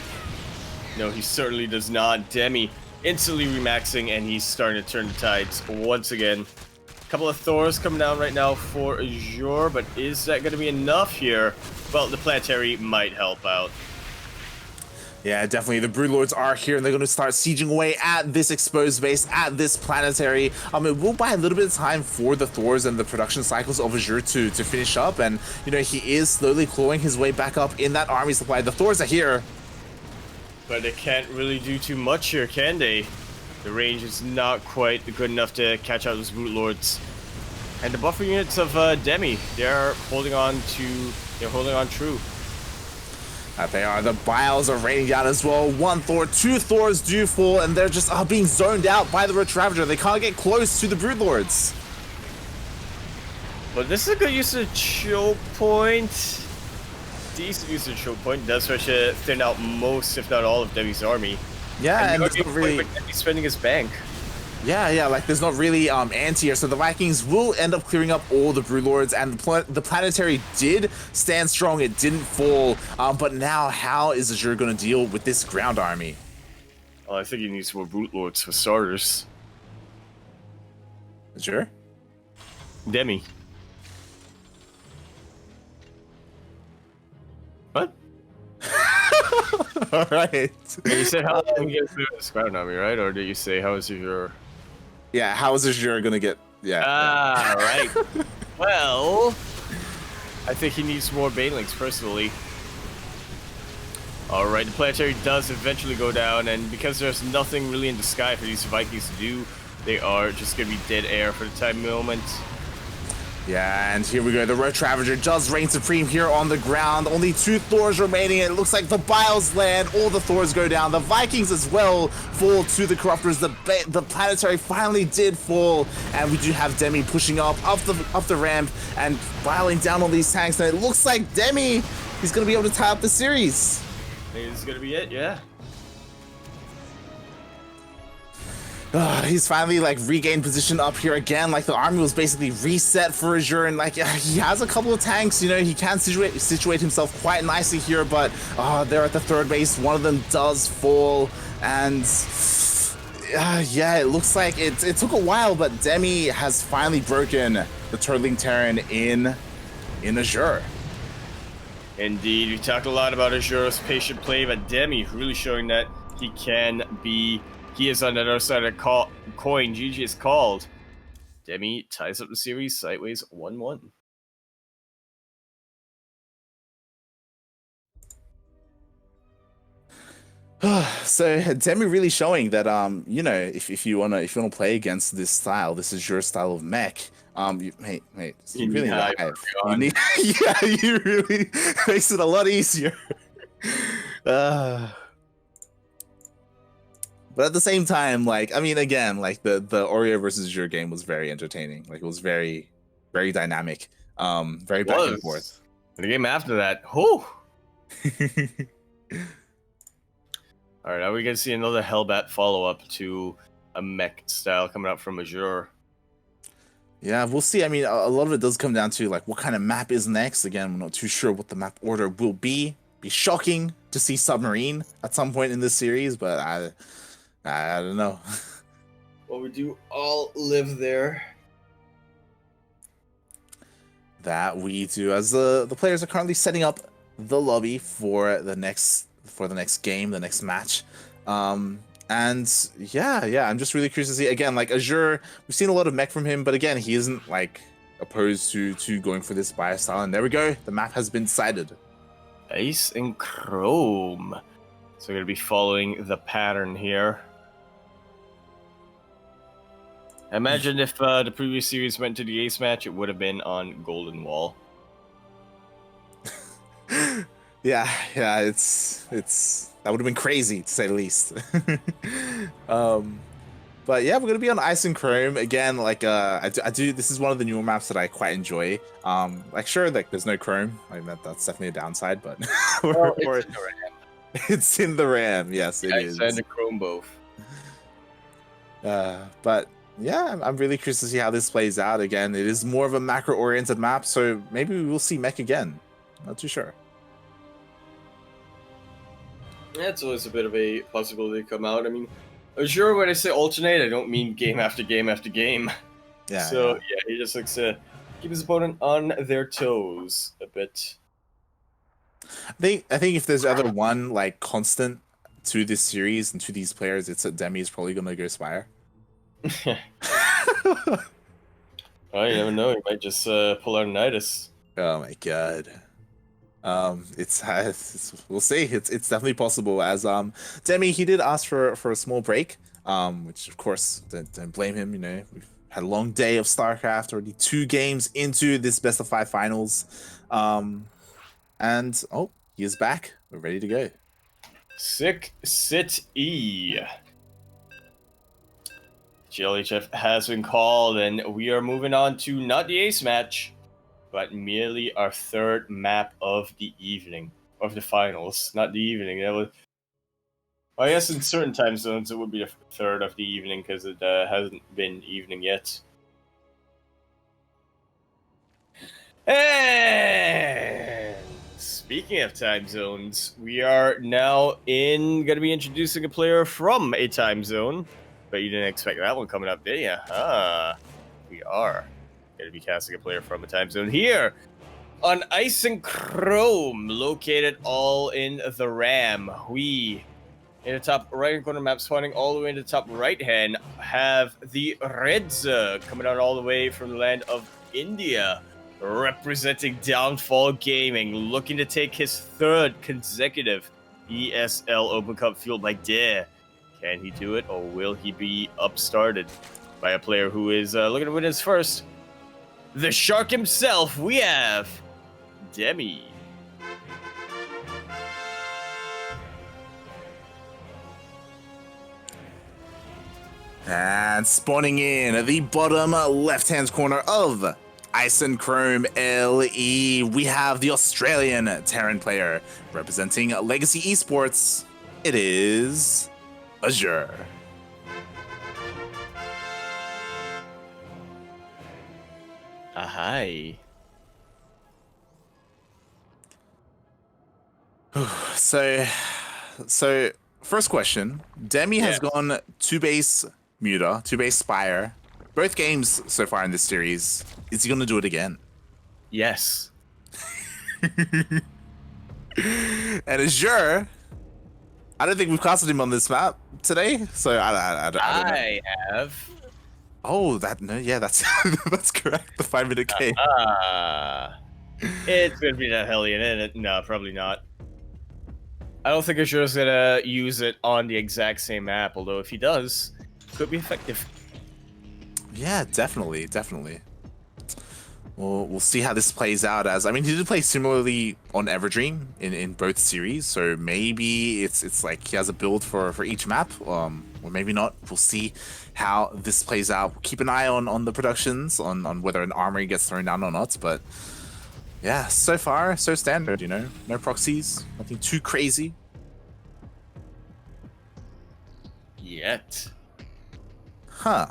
[SPEAKER 1] No, he certainly does not. Demi instantly remaxing, and he's starting to turn the tides once again. A couple of Thors coming down right now for Azure, but is that going to be enough here? Well, the Planetary might help out.
[SPEAKER 2] Yeah, definitely. The Broodlords are here, and they're going to start sieging away at this exposed base, at this planetary. It will buy a little bit of time for the Thors and the production cycles of Azure to finish up, and, he is slowly clawing his way back up in that army supply. The Thors are here.
[SPEAKER 1] But they can't really do too much here, can they? The range is not quite good enough to catch out those Broodlords. And the buffer units of Demi, they're holding on true.
[SPEAKER 2] They are. The Biles are raining down as well. 1 Thor, 2 Thors do fall, and they're just being zoned out by the Roach Ravager. They can't get close to the Broodlords.
[SPEAKER 1] But this is a good use of choke point. Decent use of choke point. Does start to thin out most, if not all, of Demi's army.
[SPEAKER 2] Yeah, and it's not really
[SPEAKER 1] Demi's spending his bank.
[SPEAKER 2] Yeah, like there's not really anti here, so the Vikings will end up clearing up all the Broodlords, and the Planetary did stand strong, it didn't fall, but now how is Azure going to deal with this ground army?
[SPEAKER 1] Well, I think he needs more Broodlords for starters.
[SPEAKER 2] Azure?
[SPEAKER 1] Demi. What?
[SPEAKER 2] Alright.
[SPEAKER 1] You said how can we get through this ground army, right? Or did you say how is your...
[SPEAKER 2] Yeah, how is Azure gonna get... Yeah.
[SPEAKER 1] Ah, right. Well, I think he needs more Banelings, personally. Alright, the Planetary does eventually go down, and because there's nothing really in the sky for these Vikings to do, they are just gonna be dead air for the time moment.
[SPEAKER 2] Yeah, and here we go. The Roach Ravager does reign supreme here on the ground. Only 2 Thors remaining. It looks like the Biles land. All the Thors go down. The Vikings as well fall to the Corruptors. The Planetary finally did fall, and we do have Demi pushing up the ramp and biling down on these tanks. And it looks like Demi, he's going to be able to tie up the series.
[SPEAKER 1] I think this is going to be it, yeah.
[SPEAKER 2] He's finally regained position up here again. The army was basically reset for Azure, and he has a couple of tanks. He can situate himself quite nicely here, but they're at the 3rd base. One of them does fall, and yeah, it looks like it took a while, but Demi has finally broken the Turtling Terran in Azure.
[SPEAKER 1] Indeed, we talked a lot about Azure's patient play, but Demi really showing that he can be. He is on the other side of the coin. GG is called. Demi ties up the series sideways 1-1.
[SPEAKER 2] So Demi really showing that you know, if you wanna play against this style, this is your style of mech. Mate,
[SPEAKER 1] You
[SPEAKER 2] you
[SPEAKER 1] need
[SPEAKER 2] really need a
[SPEAKER 1] high
[SPEAKER 2] hive.
[SPEAKER 1] early
[SPEAKER 2] You
[SPEAKER 1] on.
[SPEAKER 2] need yeah, you really makes it a lot easier. Uh, but at the same time, like I mean, again, like the Oreo versus Azure game was very entertaining. Like it was very dynamic. Very back and forth.
[SPEAKER 1] Was. The game after that, whew. All right, now we get to see another Hellbat follow-up to a mech style coming out from Azure.
[SPEAKER 2] Yeah, we'll see. I mean, a lot of it does come down to like what kind of map is next. Again, we're not too sure what the map order will be. Be shocking to see submarine at some point in this series, but I don't know.
[SPEAKER 1] Well, we do all live there.
[SPEAKER 2] That we do, as the players are currently setting up the lobby for the next game, the next match. And yeah, I'm just really curious to see again, like Azure, we've seen a lot of mech from him, but again, he isn't like opposed to going for this bias style. And there we go, the map has been decided.
[SPEAKER 1] Ice and Chrome. So we're gonna be following the pattern here. I imagine if the previous series went to the Ace match, it would have been on Golden Wall.
[SPEAKER 2] yeah, it's that would have been crazy to say the least. But yeah, we're gonna be on Ice and Chrome again. Like I do. This is one of the newer maps that I quite enjoy. Like sure, like there's no Chrome. Like that's definitely a downside, but
[SPEAKER 1] Well, it's in the RAM.
[SPEAKER 2] it's in the RAM. Yes, it is.
[SPEAKER 1] Ice and the Chrome both.
[SPEAKER 2] But yeah, I'm really curious to see how this plays out. Again, it is more of a macro-oriented map, so maybe we will see mech again. Not too sure.
[SPEAKER 1] Yeah, it's always a bit of a possibility to come out. I mean, Azure, when I say alternate, I don't mean game after game after game.
[SPEAKER 2] Yeah.
[SPEAKER 1] So, yeah, he just likes to keep his opponent on their toes a bit.
[SPEAKER 2] I think if there's ever one like constant to this series and to these players, it's that Demi is probably gonna go Spire.
[SPEAKER 1] Oh, you never know. He might just pull out an Nidus.
[SPEAKER 2] Oh my god. It's we'll see. It's definitely possible. As Demi, he did ask for a small break. Which of course don't blame him. You know, we've had a long day of StarCraft, already 2 games into this best of 5 finals. And oh, he is back. We're ready to go.
[SPEAKER 1] Sick Sit E. GLHF has been called, and we are moving on to not the Ace match, but merely our third map of the evening, of the finals. Not the evening. That was, well, I guess in certain time zones it would be the third of the evening because it hasn't been evening yet. And speaking of time zones, we are now going to be introducing a player from a time zone. But you didn't expect that one coming up, did you? We are going to be casting a player from a time zone here on Ice and Chrome, located all in the RAM. We, in the top right corner map, spawning all the way in the top right hand, have the Reds coming out all the way from the land of India, representing Downfall Gaming, looking to take his 3rd consecutive ESL Open Cup Fueled by Dare. Can he do it, or will he be upstarted by a player who is looking to win his first? The Shark himself, we have Demi.
[SPEAKER 2] And spawning in at the bottom left-hand corner of Ice and Chrome LE, we have the Australian Terran player representing Legacy Esports. It is Azure.
[SPEAKER 1] Hi.
[SPEAKER 2] So first question. Demi has gone 2-base Muta, 2-base Spire. Both games so far in this series. Is he gonna do it again?
[SPEAKER 1] Yes.
[SPEAKER 2] And Azure, I don't think we've casted him on this map today, so I don't know.
[SPEAKER 1] I have.
[SPEAKER 2] Oh, that's that's correct. The 5-minute game.
[SPEAKER 1] It's gonna be that Hellion, isn't it? No, probably not. I don't think Azure's gonna use it on the exact same map, although if he does, could be effective.
[SPEAKER 2] Yeah, definitely, definitely. We'll see how this plays out. As I mean, he did play similarly on Everdream in both series, so maybe it's like he has a build for each map, or maybe not. We'll see how this plays out. Keep an eye on the productions, on whether an armory gets thrown down or not. But yeah, so far so standard. You know, no proxies, nothing too crazy
[SPEAKER 1] Yet.
[SPEAKER 2] huh?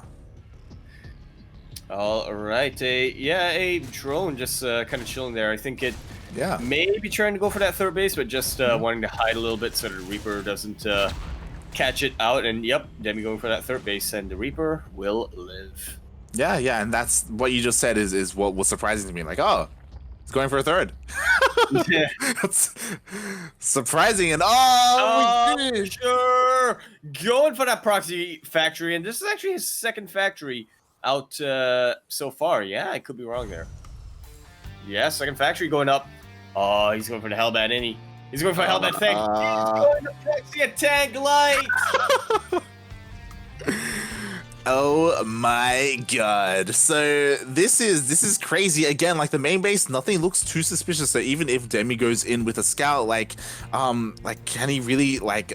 [SPEAKER 1] All right, a drone just kind of chilling there. I think it
[SPEAKER 2] Yeah.
[SPEAKER 1] may be trying to go for that third base, but just wanting to hide a little bit so the Reaper doesn't catch it out. And yep, Demi going for that third base, and the Reaper will live.
[SPEAKER 2] Yeah, yeah, and that's what you just said is what was surprising to me. Like, oh, it's going for a third.
[SPEAKER 1] Yeah.
[SPEAKER 2] That's surprising, and oh, we did.
[SPEAKER 1] Sure, going for that proxy factory, and this is actually his second factory out so far. Yeah, I could be wrong there. Yeah, second factory going up. Oh, he's going for the Hellbat, isn't he? He's going for a Hellbat tank. He's going to proxy a tank light.
[SPEAKER 2] Oh my god. So this is crazy. Again, like the main base, nothing looks too suspicious. So even if Demi goes in with a scout, like can he really like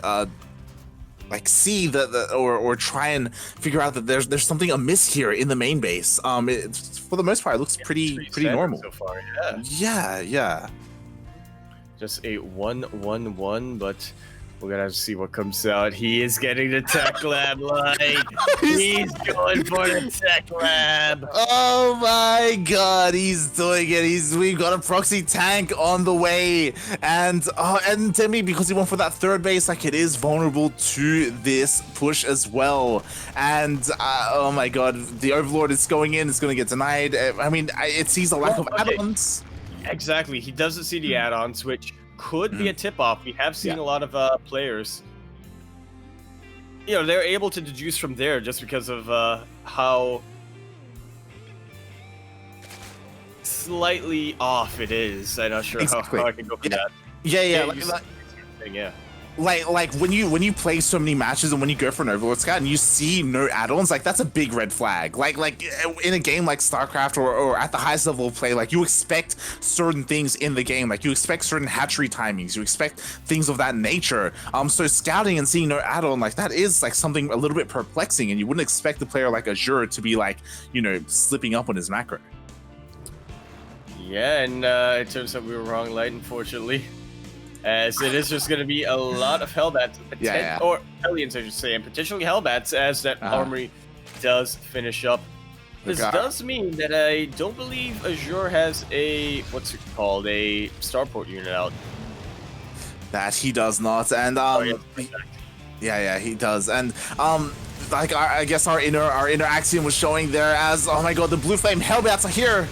[SPEAKER 2] see the or try and figure out that there's something amiss here in the main base? For the most part, it looks pretty normal
[SPEAKER 1] so far. Yeah.
[SPEAKER 2] Yeah, yeah.
[SPEAKER 1] Just a 1-1-1, but we're gonna have to see what comes out. He is getting the tech lab light. He's going for the tech lab.
[SPEAKER 2] Oh my god, he's doing it. We've got a proxy tank on the way, and Demi, because he went for that third base, like it is vulnerable to this push as well. And oh my god, the Overlord is going in. It's going to get denied. I mean, it sees a lack of add-ons.
[SPEAKER 1] Exactly. He doesn't see the add-ons, which could be a tip-off. We have seen a lot of players, you know, they're able to deduce from there just because of how slightly off it is. I'm not sure how I can go for that.
[SPEAKER 2] Yeah.
[SPEAKER 1] Yeah.
[SPEAKER 2] Like when you play so many matches and when you go for an Overlord scout and you see no add-ons, like that's a big red flag. Like in a game like StarCraft or at the highest level of play, like you expect certain things in the game, like you expect certain hatchery timings, you expect things of that nature. So scouting and seeing no add-on, like that is like something a little bit perplexing, and you wouldn't expect a player like Azure to be like, you know, slipping up on his macro.
[SPEAKER 1] Yeah, and it turns out we were wrong, Light, unfortunately. As it is just going to be a lot of Hellbats, or Hellions, I should say, and potentially Hellbats, as that armory does finish up. This does mean that I don't believe Azure has a, what's it called, a starport unit out.
[SPEAKER 2] That he does not, and yeah, he does, and like I guess our inner axiom was showing there as, oh my god, the blue flame Hellbats are here.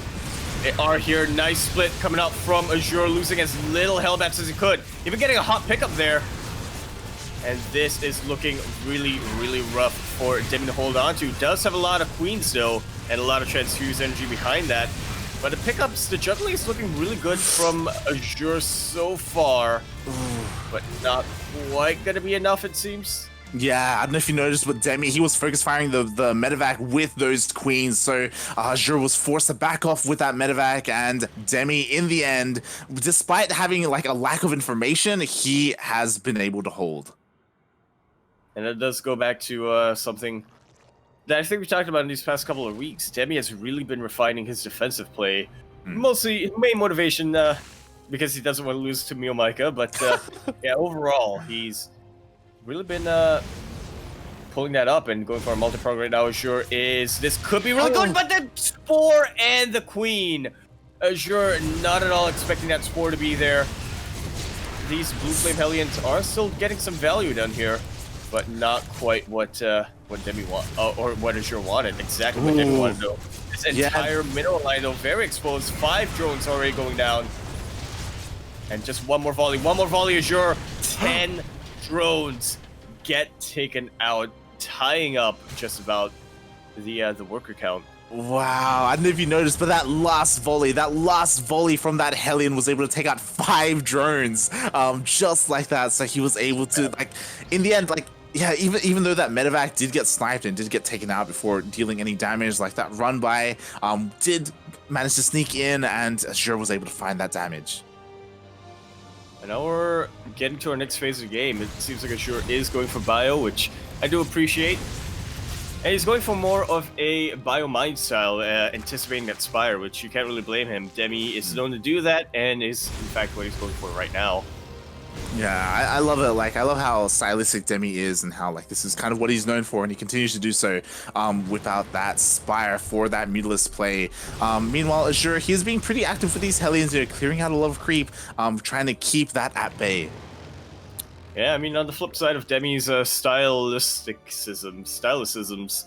[SPEAKER 1] They are here. Nice split coming out from Azure, losing as little Hellbats as he could. Even getting a hot pickup there. And this is looking really, really rough for Demi to hold on to. Does have a lot of Queens, though, and a lot of transfused energy behind that. But the pickups, the juggling is looking really good from Azure so far. But not quite going to be enough, it seems.
[SPEAKER 2] Yeah, I don't know if you noticed, but Demi, he was focus firing the medevac with those queens, so Azure was forced to back off with that medevac, and Demi, in the end, despite having like a lack of information, he has been able to hold.
[SPEAKER 1] And it does go back to something that I think we talked about in these past couple of weeks. Demi has really been refining his defensive play, mostly main motivation because he doesn't want to lose to Mio Micah, but yeah, overall, he's really been pulling that up and going for a multi-prog right now. Azure this could be really good, but the Spore and the Queen. Azure not at all expecting that Spore to be there. These Blue Flame Hellions are still getting some value down here, but not quite what Demi or what Azure wanted. Exactly what Demi wanted though. This entire middle line though, very exposed. 5 drones already going down. And just one more volley, Azure. 10 drones get taken out, tying up just about the worker count.
[SPEAKER 2] Wow, I don't know if you noticed, but that last volley from that Hellion was able to take out 5 drones, just like that. So he was able to, like, in the end, like, yeah, even though that medevac did get sniped and did get taken out before dealing any damage, like that run by, did manage to sneak in, and Azure was able to find that damage.
[SPEAKER 1] And now we're getting to our next phase of the game. It seems like Azure is going for bio, which I do appreciate. And he's going for more of a bio-mind style, anticipating that Spire, which you can't really blame him. Demi is known to do that, and is, in fact, what he's going for right now.
[SPEAKER 2] Yeah, I love it. Like, I love how stylistic Demi is, and how, like, this is kind of what he's known for, and he continues to do so without that Spire for that mutalist play. Meanwhile, Azure, he is being pretty active with these Hellions here, clearing out a lot of creep, trying to keep that at bay.
[SPEAKER 1] Yeah, I mean, on the flip side of Demi's stylicisms,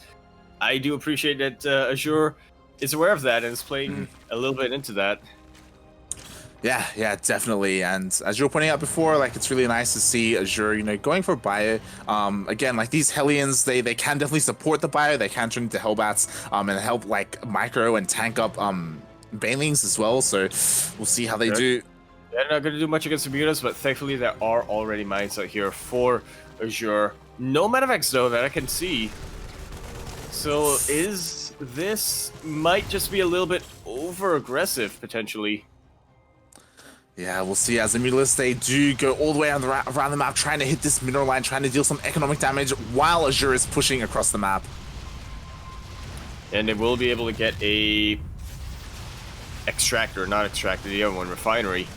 [SPEAKER 1] I do appreciate that Azure is aware of that and is playing a little bit into that.
[SPEAKER 2] Yeah, definitely. And as you were pointing out before, like, it's really nice to see Azure, you know, going for bio. Again, like, these Hellions, they can definitely support the bio. They can turn into Hellbats and help, like, micro and tank up Banelings as well. So we'll see how they do.
[SPEAKER 1] They're not going to do much against the Mutas, but thankfully there are already mines out here for Azure. No medevacs, though, that I can see. So this might just be a little bit over-aggressive, potentially.
[SPEAKER 2] Yeah, we'll see. As the Mutalists, they do go all the way around the map, trying to hit this mineral line, trying to deal some economic damage, while Azure is pushing across the map.
[SPEAKER 1] And they will be able to get a extractor, not extractor, the other one, refinery.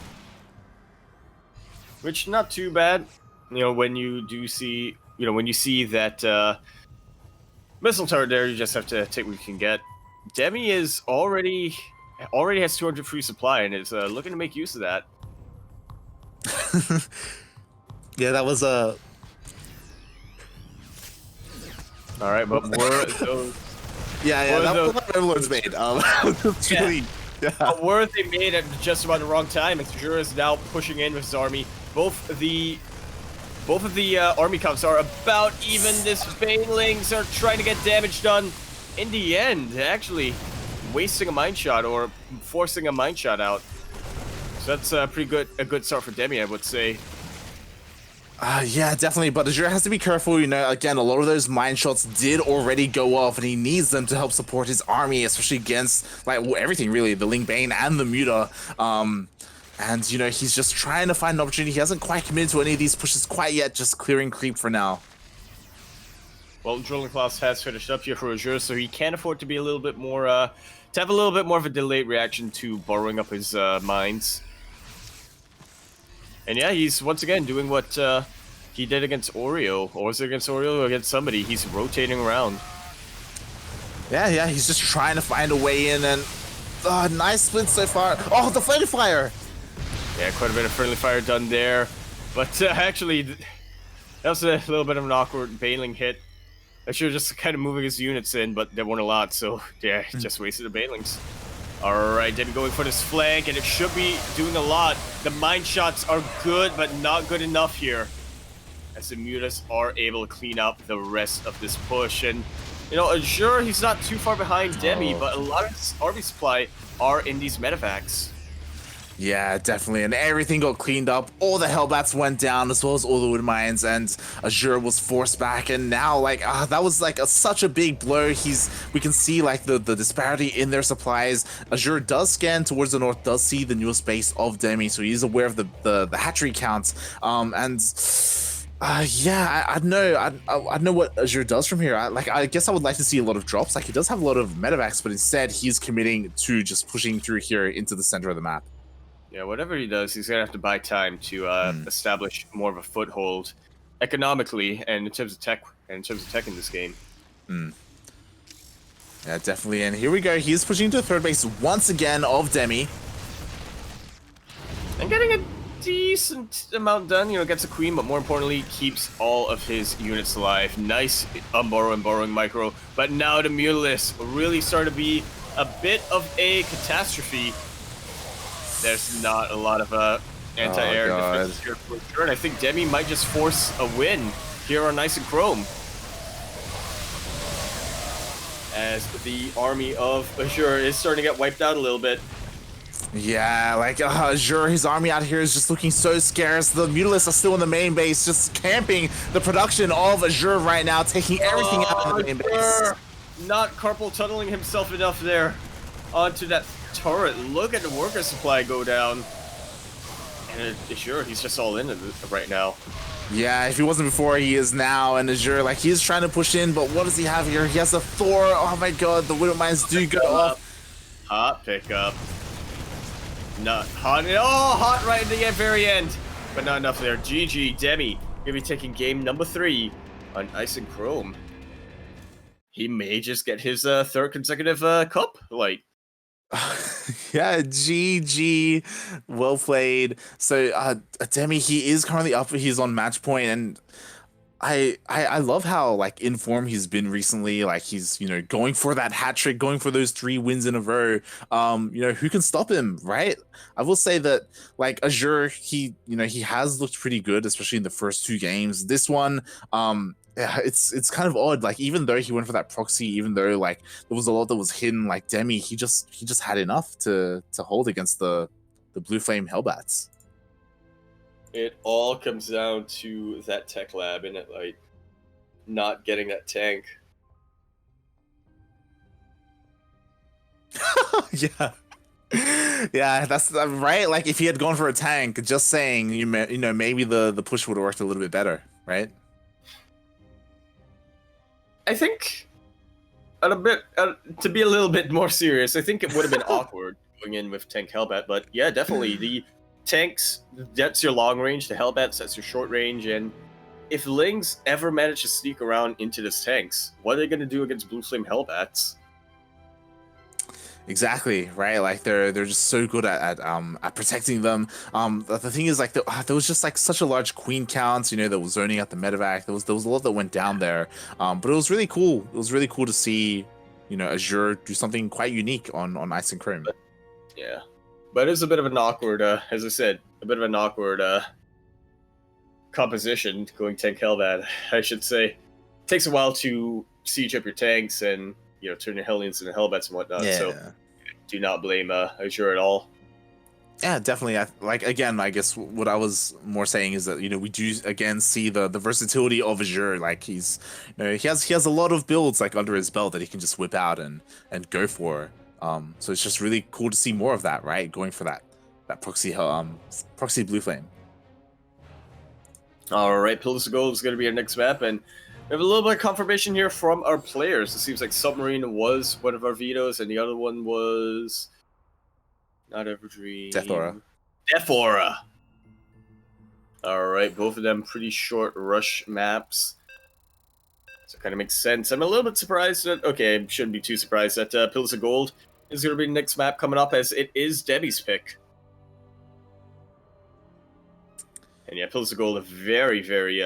[SPEAKER 1] Which, not too bad, you know, when you do see, you know, when you see that missile turret there, you just have to take what you can get. Demi is already has 200 free supply and is looking to make use of that.
[SPEAKER 2] Yeah, that was a...
[SPEAKER 1] Alright, but were those...
[SPEAKER 2] Yeah, that was what everyone's made. Really,
[SPEAKER 1] yeah. Were they made at just about the wrong time? Azure is now pushing in with his army. Both of the army comps are about even. This Banelings are trying to get damage done. In the end, actually wasting a mine shot or forcing a mine shot out. So that's a good start for Demi, I would say.
[SPEAKER 2] Yeah, definitely, but Azure has to be careful, you know. Again, a lot of those mine shots did already go off, and he needs them to help support his army, especially against, like, everything, really, the Ling Bane and the Muta. And, you know, he's just trying to find an opportunity. He hasn't quite committed to any of these pushes quite yet, just clearing creep for now.
[SPEAKER 1] Well, Drilling Class has finished up here for Azure, so he can afford to be a little bit more, to have a little bit more of a delayed reaction to borrowing up his mines. And yeah, he's once again doing what he did against Oreo. Or was it against Oreo or against somebody? He's rotating around.
[SPEAKER 2] Yeah, he's just trying to find a way in, and nice split so far. Oh, the friendly fire!
[SPEAKER 1] Yeah, quite a bit of friendly fire done there. But actually, that was a little bit of an awkward Baneling hit. I should have just kind of moving his units in, but there weren't a lot, so yeah, just wasted the Banelings. Alright, Demi going for this flank, and it should be doing a lot. The mine shots are good, but not good enough here. As the Mutas are able to clean up the rest of this push. And, you know, Azure, he's not too far behind Demi, but a lot of his army supply are in these medevacs.
[SPEAKER 2] Yeah, definitely, and everything got cleaned up. All the Hellbats went down, as well as all the wood mines, and Azure was forced back. And now, like, that was like such a big blow. We can see, like, the disparity in their supplies. Azure does scan towards the north, does see the newest base of Demi, so he's aware of the hatchery counts. Yeah, I know what Azure does from here. I guess I would like to see a lot of drops. Like, he does have a lot of medevacs, but instead he's committing to just pushing through here into the center of the map.
[SPEAKER 1] Yeah, whatever he does, he's gonna have to buy time to establish more of a foothold economically and in terms of tech in this game.
[SPEAKER 2] Yeah, definitely. And here we go. He's pushing to the third base once again of Demi.
[SPEAKER 1] And getting a decent amount done, you know, gets a queen, but more importantly, keeps all of his units alive. Nice borrowing micro, but now the Mutalists really start to be a bit of a catastrophe. There's not a lot of anti-air defense here for sure, and I think Demi might just force a win here on Nice and Chrome. as the army of Azure is starting to get wiped out a little bit.
[SPEAKER 2] Yeah, like Azure, his army out here is just looking so scarce. The Mutalisks are still in the main base, just camping the production of Azure right now, taking everything out of the main base.
[SPEAKER 1] Not carpal tunneling himself enough there onto that turret. Look at the worker supply go down. And Azure, he's just all in it right now.
[SPEAKER 2] Yeah, if he wasn't before, he is now. And Azure, like, he's trying to push in, but what does he have here? He has a Thor. Oh my god, the Widow Mines do go off.
[SPEAKER 1] Hot pickup. Not hot. Oh, hot right in the very end. But not enough there. GG, Demi. Gonna be taking game number 3 on Ice and Chrome. He may just get his third consecutive cup. Like,
[SPEAKER 2] yeah, GG, well played. So Demi, he is currently up. He's on match point, and I love how like in form he's been recently. Like he's going for that hat trick, going for those 3 wins in a row. Who can stop him, right? I will say that like Azure, he has looked pretty good, especially in the first 2 games. This one, yeah, it's kind of odd. Like even though he went for that proxy, even though like there was a lot that was hidden, like Demi, he just had enough to hold against the Blue Flame Hellbats.
[SPEAKER 1] it all comes down to that tech lab, and it like not getting that tank.
[SPEAKER 2] Yeah. Yeah, that's right. Like if he had gone for a tank, just saying, maybe the push would have worked a little bit better, right?
[SPEAKER 1] I think, to be a little bit more serious, I think it would have been awkward going in with tank Hellbat, but yeah, definitely the tanks. That's your long range. The Hellbats, that's your short range, and if Lings ever manage to sneak around into this tanks, what are they going to do against Blue Flame Hellbats?
[SPEAKER 2] Exactly, right? Like they're just so good at protecting them. The thing is like there was just like such a large queen count, that was zoning out the medevac. There was a lot that went down there. But it was really cool. It was really cool to see, Azure do something quite unique on Ice and Chrome.
[SPEAKER 1] Yeah, but it's a bit of an awkward, as I said, a bit of an awkward composition going tank Hellbat. I should say, it takes a while to siege up your tanks and turn your Hellions into Hellbats and whatnot.
[SPEAKER 2] Yeah.
[SPEAKER 1] So do not blame Azure at all.
[SPEAKER 2] Yeah, definitely. Again, I guess what I was more saying is that we do again see the versatility of Azure. Like he has a lot of builds like under his belt that he can just whip out and go for. So it's just really cool to see more of that, right? Going for that proxy Blue Flame.
[SPEAKER 1] All right, Pillars of Gold is going to be our next map, and we have a little bit of confirmation here from our players. It seems like Submarine was one of our vetoes, and the other one was not Everdream. Death Aura. All right, both of them pretty short rush maps. So it kind of makes sense. I'm a little bit surprised that, okay, shouldn't be too surprised that Pillars of Gold is going to be the next map coming up, as it is Demi's pick. And yeah, Pillars of Gold, a very, very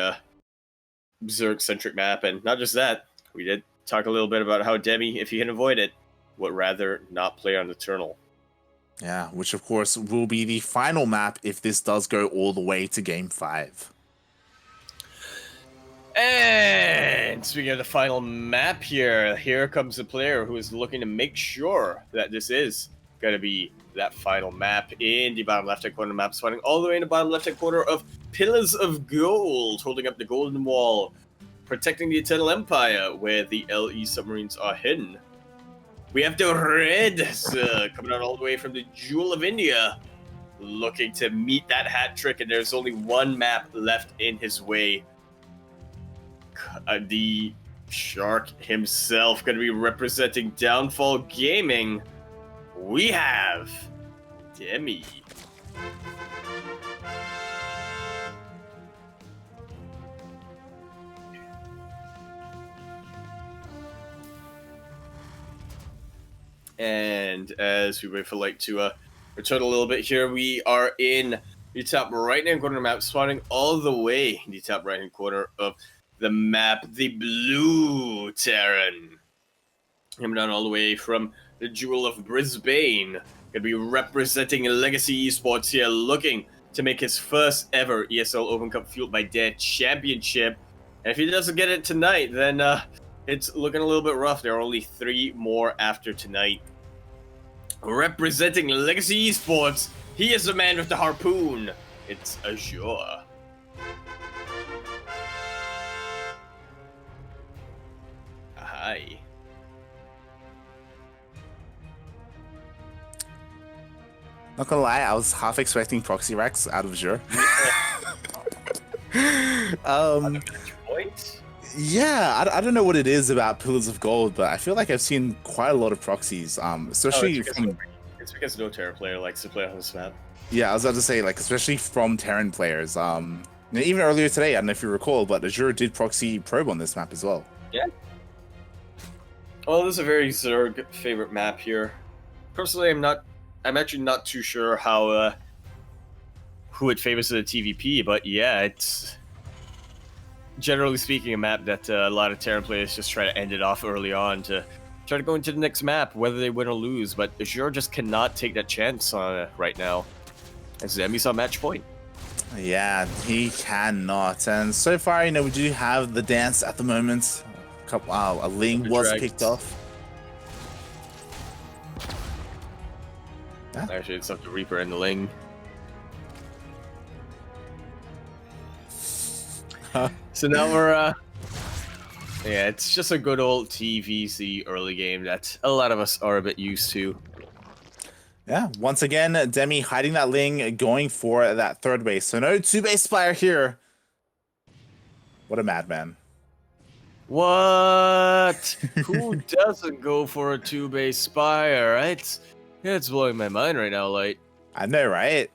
[SPEAKER 1] Zerg-centric map, and not just that, we did talk a little bit about how Demi, if he can avoid it, would rather not play on Eternal.
[SPEAKER 2] Yeah, which of course will be the final map if this does go all the way to Game 5.
[SPEAKER 1] And speaking of the final map here comes the player who is looking to make sure that this is going to be that final map in the bottom left-hand corner of the map, spawning all the way in the bottom left-hand corner of Pillars of Gold, holding up the Golden Wall, protecting the Eternal Empire, where the LE submarines are hidden. We have the Reds coming out all the way from the Jewel of India, looking to meet that hat trick, and there's only one map left in his way. The Shark himself going to be representing Downfall Gaming. We have Demi. And as we wait for Light to return a little bit here, we are in the top right-hand corner of the map, spawning all the way in the top right-hand corner of the map, the Blue Terran. Coming down all the way from the Jewel of Brisbane. Going to be representing Legacy Esports here, looking to make his first ever ESL Open Cup Fueled by Dead championship. And if he doesn't get it tonight, then it's looking a little bit rough. There are only 3 more after tonight. Representing Legacy Esports, he is the man with the harpoon. It's Azure. Hi.
[SPEAKER 2] Not gonna lie, I was half expecting Proxy Rex out of Azure.
[SPEAKER 1] Point?
[SPEAKER 2] Yeah, I don't know what it is about Pillars of Gold, but I feel like I've seen quite a lot of proxies, especially from...
[SPEAKER 1] It's because no Terra player likes to play on this map.
[SPEAKER 2] Yeah, I was about to say, like, especially from Terran players. Even earlier today, I don't know if you recall, but Azure did proxy probe on this map as well.
[SPEAKER 1] Yeah. Well, this is a very Zerg favorite map here. Personally, I'm actually not too sure how who it favors in the TVP, but yeah, it's generally speaking a map that a lot of Terran players just try to end it off early on to try to go into the next map, whether they win or lose. But Azure just cannot take that chance on it right now, as Demi's on match point.
[SPEAKER 2] Yeah, he cannot. And so far, you know, we do have the dance at the moment. A Ling was picked off.
[SPEAKER 1] Yeah. Actually, it's up to Reaper and the Ling. So now we're, yeah, it's just a good old TVC early game that a lot of us are a bit used to.
[SPEAKER 2] Yeah, once again, Demi hiding that Ling, going for that third base. So no 2-base Spire here. What a madman.
[SPEAKER 1] What? Who doesn't go for a 2-base Spire? It's blowing my mind right now, Light.
[SPEAKER 2] I know, right?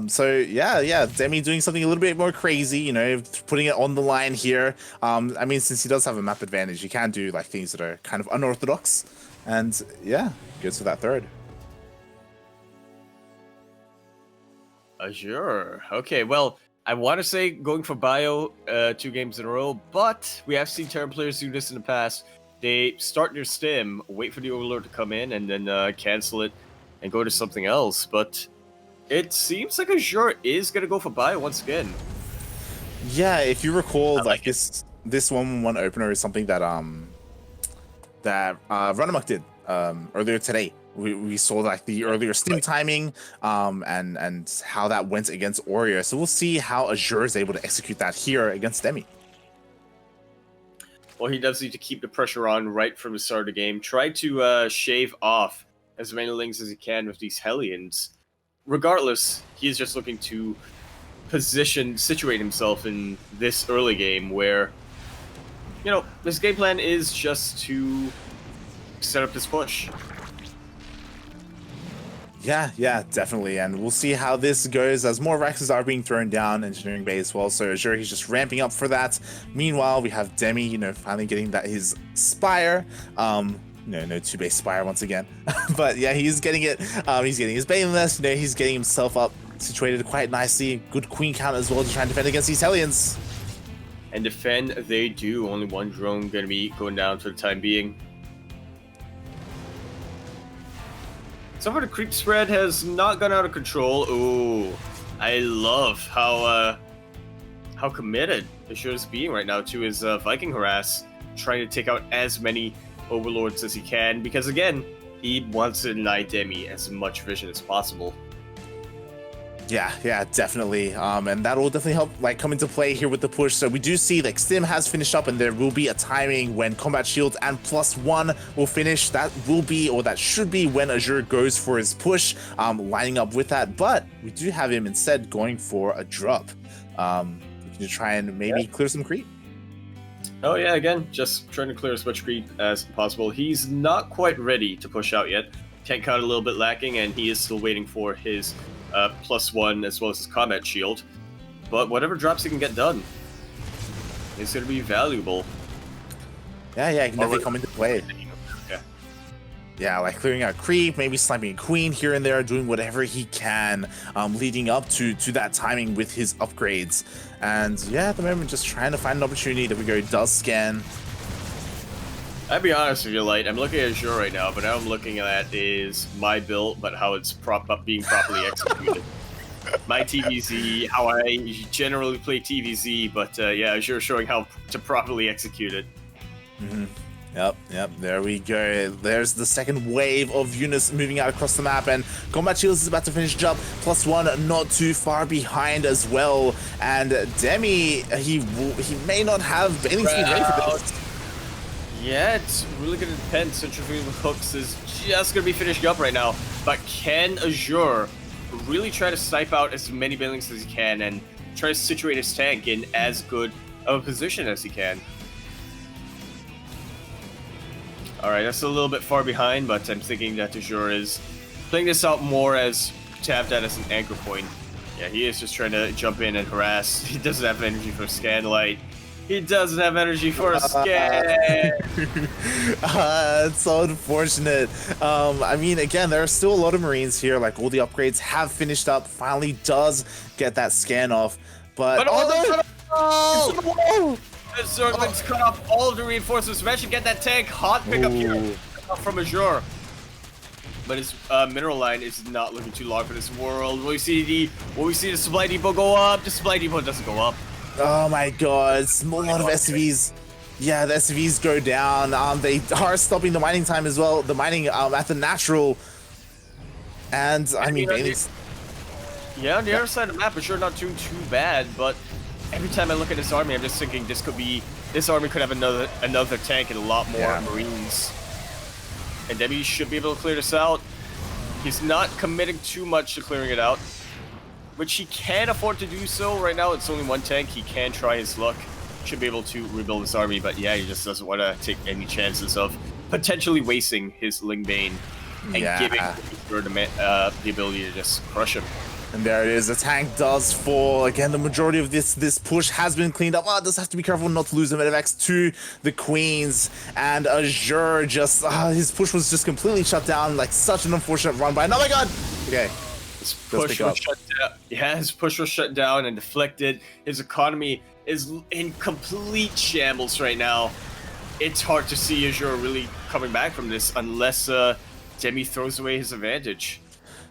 [SPEAKER 2] So yeah, Demi doing something a little bit more crazy, you know, putting it on the line here. I mean, since he does have a map advantage, he can do like things that are kind of unorthodox, and yeah, goes for that third.
[SPEAKER 1] Azure. Okay, well, I want to say going for bio 2 games in a row, but we have seen Terran players do this in the past. They start their stim, wait for the Overlord to come in, and then cancel it and go to something else. But it seems like Azure is going to go for bio once again.
[SPEAKER 2] Yeah, if you recall, like this 1-1 opener is something that Runamuk did earlier today. We saw like the earlier stim timing and how that went against Oreo. So we'll see how Azure is able to execute that here against Demi.
[SPEAKER 1] Well, he does need to keep the pressure on right from the start of the game. Try to shave off as many Lings as he can with these Hellions. Regardless, he's just looking to situate himself in this early game where, you know, his game plan is just to set up this push.
[SPEAKER 2] Yeah, definitely. And we'll see how this goes as more Raxes are being thrown down Engineering Bay as well. So Azure, he's just ramping up for that. Meanwhile, we have Demi, you know, finally getting that his Spire. No 2-base Spire once again. But yeah, he's getting it. He's getting his Baneless, you know, he's getting himself up situated quite nicely. Good Queen count as well to try and defend against these Hellions.
[SPEAKER 1] And defend they do. Only one drone gonna be going down for the time being. So far, the creep spread has not gone out of control. Ooh, I love how committed Azure is being right now to his Viking harass, trying to take out as many Overlords as he can, because again, he wants to deny Demi as much vision as possible.
[SPEAKER 2] Yeah, definitely. And that will definitely help like come into play here with the push. So we do see like Stim has finished up, and there will be a timing when Combat Shields and +1 will finish. That will be, or that should be, when Azure goes for his push, lining up with that. But we do have him instead going for a drop. To try and maybe clear some creep.
[SPEAKER 1] Oh yeah, again, just trying to clear as much creep as possible. He's not quite ready to push out yet. Tank count a little bit lacking, and he is still waiting for his +1 as well as his combat shield. But whatever drops he can get done is going to be valuable.
[SPEAKER 2] Yeah, it can definitely come into play. Yeah, like clearing out creep, maybe sniping a queen here and there, doing whatever he can, leading up to that timing with his upgrades. And yeah, at the moment, just trying to find an opportunity. That we go, does scan.
[SPEAKER 1] I'll be honest with you, Light. I'm looking at Azure right now, but now I'm looking at is my build, but how it's being properly executed. My TVZ, how I generally play TVZ, but yeah, Azure showing how to properly execute it.
[SPEAKER 2] Yep, there we go. There's the second wave of units moving out across the map, and Combat Shields is about to finish up. +1, not too far behind as well. And Demi, he may not have Bailey speed ready for this.
[SPEAKER 1] Yeah, it's really gonna depend. Centrifugal Hooks is just gonna be finishing up right now. But can Azure really try to snipe out as many buildings as he can and try to situate his tank in as good of a position as he can? Alright, that's a little bit far behind, but I'm thinking that Azure is playing this out more as to have that as an anchor point. Yeah, he is just trying to jump in and harass. He doesn't have energy for Scanlight. He doesn't have energy for a scan.
[SPEAKER 2] It's so unfortunate. I mean, again, there are still a lot of Marines here. Like, all the upgrades have finished up. Finally does get that scan off. But
[SPEAKER 1] oh! The Zerglings cut off all of the reinforcements. We should get that tank hot pickup here from Azure. But his mineral line is not looking too long for this world. Will we see the supply depot go up? The supply depot doesn't go up.
[SPEAKER 2] Oh my god, it's a lot of SCVs. Yeah, the SCVs go down. They are stopping the mining time as well. The mining at the natural. And I mean,
[SPEAKER 1] yeah, on the other side of the map, it's sure not doing too bad, but every time I look at this army, I'm just thinking this army could have another tank and a lot more Marines. And Demi should be able to clear this out. He's not committing too much to clearing it out, which he can afford to do so. Right now, it's only one tank. He can try his luck. Should be able to rebuild this army, but yeah, he just doesn't want to take any chances of potentially wasting his Lingbane and giving the ability to just crush him.
[SPEAKER 2] And there it is. The tank does fall. Again, the majority of this push has been cleaned up. Oh, does have to be careful not to lose the Medivacs to the Queens. And Azure just, his push was just completely shut down. Like, such an unfortunate run by. Oh my god! Okay.
[SPEAKER 1] His push was shut down. Yeah, his push was shut down and deflected. His economy is in complete shambles right now. It's hard to see Azure really coming back from this unless Demi throws away his advantage.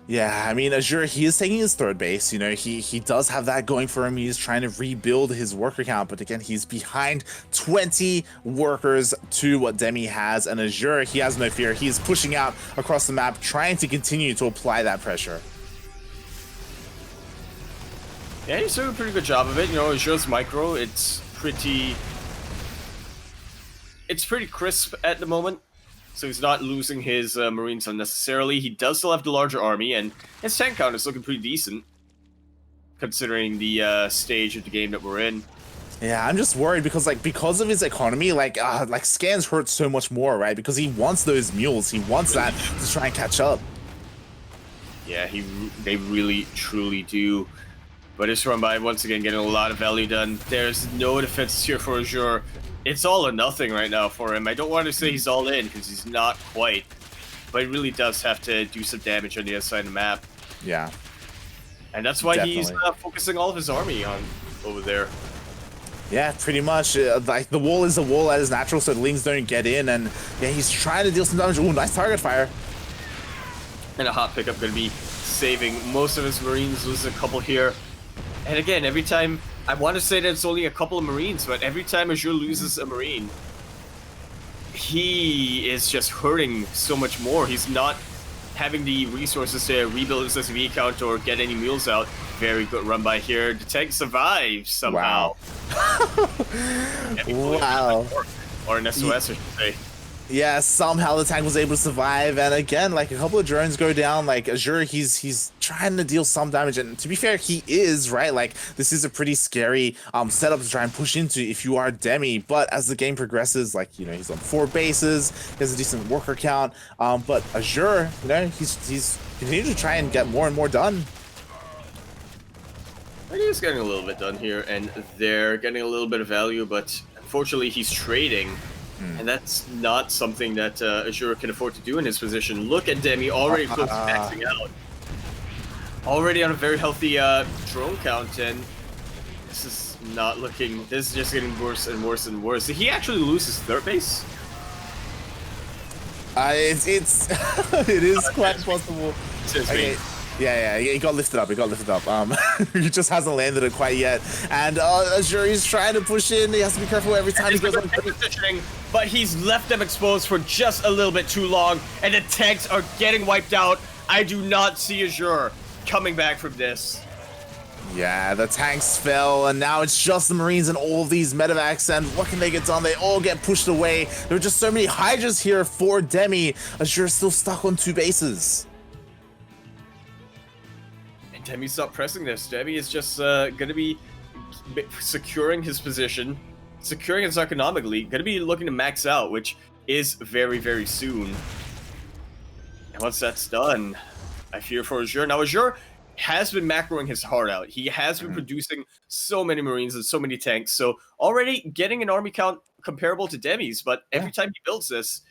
[SPEAKER 2] Yeah, I mean, Azure, he is taking his third base. You know, he does have that going for him. He's trying to rebuild his worker count, but again, he's behind 20 workers to what Demi has. And Azure, he has no fear. He's pushing out across the map, trying to continue to apply that pressure.
[SPEAKER 1] Yeah, he's doing a pretty good job of it. You know, Azure's micro, it's pretty crisp at the moment. So he's not losing his Marines unnecessarily. He does still have the larger army, and his tank count is looking pretty decent, considering the stage of the game that we're in.
[SPEAKER 2] Yeah, I'm just worried because of his economy, like scans hurt so much more, right? Because he wants those mules, he wants that to try and catch up.
[SPEAKER 1] Yeah, they really truly do. But it's run by once again getting a lot of value done. There's no defense here for Azure. It's all or nothing right now for him. I don't want to say he's all in because he's not quite, but he really does have to do some damage on the other side of the map.
[SPEAKER 2] Yeah,
[SPEAKER 1] and that's why he's focusing all of his army on over there.
[SPEAKER 2] Yeah, pretty much. Like, the wall is a wall that is natural, so the Lings don't get in, and yeah, he's trying to deal some damage. Ooh, nice target fire.
[SPEAKER 1] And a hot pickup going to be saving most of his Marines. Loses a couple here. And again, every time, I want to say that it's only a couple of Marines, but every time Azure loses a Marine, he is just hurting so much more. He's not having the resources to rebuild his SCV count or get any mules out. Very good run by here. The tank survives somehow.
[SPEAKER 2] Wow. Wow.
[SPEAKER 1] Or an SOS, I should say.
[SPEAKER 2] Yeah, somehow the tank was able to survive, and again, like, a couple of drones go down. Like, Azure, he's trying to deal some damage, and to be fair, he is, right? Like, this is a pretty scary setup to try and push into if you are Demi, but as the game progresses, like, you know, he's on 4 bases, he has a decent worker count, but Azure, you know, he's continuing to try and get more and more done.
[SPEAKER 1] He is getting a little bit done here, and they're getting a little bit of value, but unfortunately he's trading. And that's not something that Azure can afford to do in his position. Look at Demi already close to maxing out. Already on a very healthy drone count, and this is not looking... This is just getting worse and worse and worse. Did he actually lose his third base?
[SPEAKER 2] It is quite possible. Okay. Yeah, he got lifted up. He just hasn't landed it quite yet. And Azure, he's trying to push in. He has to be careful every time he goes on.
[SPEAKER 1] Positioning, but he's left them exposed for just a little bit too long, and the tanks are getting wiped out. I do not see Azure coming back from this.
[SPEAKER 2] Yeah, the tanks fell, and now it's just the Marines and all of these medevacs, and what can they get done? They all get pushed away. There are just so many Hydras here for Demi. Azure still stuck on 2 bases.
[SPEAKER 1] And Demi's not pressing this. Demi is just going to be securing his position, securing his economically, going to be looking to max out, which is very, very soon. And once that's done, I fear for Azure. Now, Azure has been macroing his heart out. He has been producing so many Marines and so many tanks. So already getting an army count comparable to Demi's, but every time he builds this,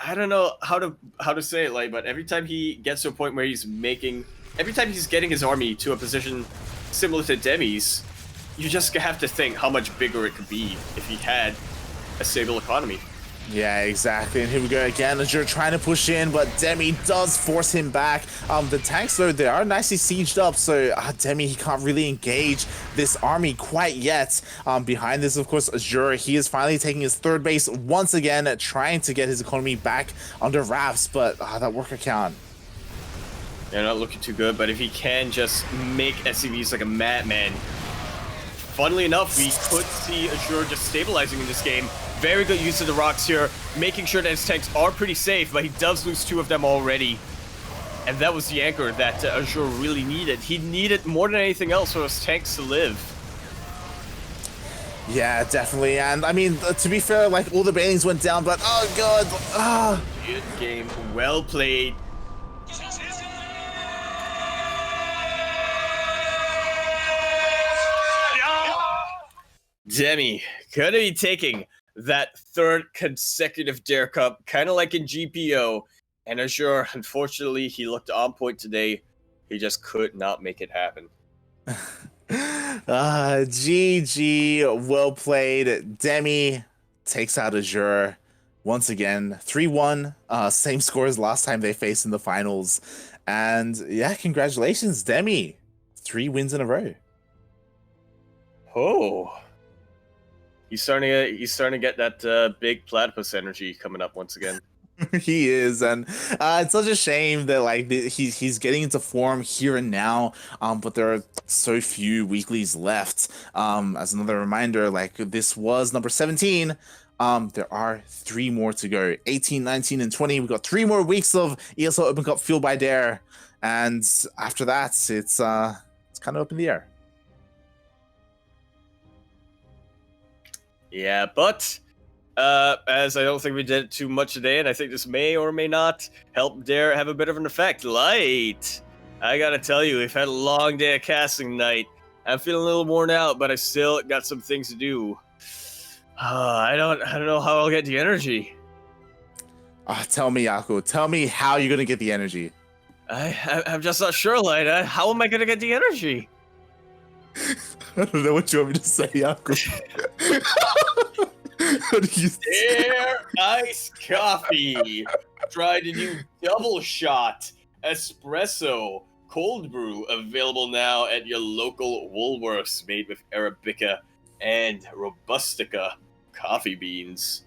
[SPEAKER 1] I don't know how to say it, like, but every time he gets to a point where every time he's getting his army to a position similar to Demi's, you just have to think how much bigger it could be if he had a stable economy.
[SPEAKER 2] Yeah, exactly. And here we go again. Azure trying to push in, but Demi does force him back. The tanks, though, they are nicely sieged up, so Demi, he can't really engage this army quite yet. Behind this, of course, Azure, he is finally taking his 3rd base once again, trying to get his economy back under wraps, but that worker count.
[SPEAKER 1] They're not looking too good, but if he can just make SCVs like a madman. Funnily enough, we could see Azure just stabilizing in this game. Very good use of the rocks here, making sure that his tanks are pretty safe, but he does lose 2 of them already. And that was the anchor that Azure really needed. He needed more than anything else for his tanks to live.
[SPEAKER 2] Yeah, definitely. And I mean, to be fair, like, all the bailings went down, but oh god.
[SPEAKER 1] Good game, well played. Demi gonna be taking that 3rd consecutive Dare Cup, kind of like in GPO. And Azure, unfortunately, he looked on point today. He just could not make it happen.
[SPEAKER 2] GG, well played. Demi takes out Azure once again, 3-1, same score as last time they faced in the finals. And yeah, congratulations, Demi. 3 wins in a row.
[SPEAKER 1] Oh. He's starting to get that big platypus energy coming up once again.
[SPEAKER 2] He is, and it's such a shame that like he's getting into form here and now, but there are so few weeklies left. As another reminder, like, this was number 17. There are 3 more to go. 18, 19, and 20. We've got 3 more weeks of ESL Open Cup Fueled by Dare, and after that, it's kind of up in the air.
[SPEAKER 1] Yeah, but as I don't think we did too much today, and I think this may or may not help Dare have a bit of an effect. Light, I gotta tell you, we've had a long day of casting tonight. I'm feeling a little worn out, but I still got some things to do. I don't know how I'll get the energy.
[SPEAKER 2] Tell me, Yaku. Tell me how you're gonna get the energy.
[SPEAKER 1] I'm just not sure, Light. How am I gonna get the energy?
[SPEAKER 2] I don't know what you want me to say, Yaku.
[SPEAKER 1] Dare iced coffee. Try the new double shot espresso cold brew, available now at your local Woolworths, made with Arabica and Robustica coffee beans.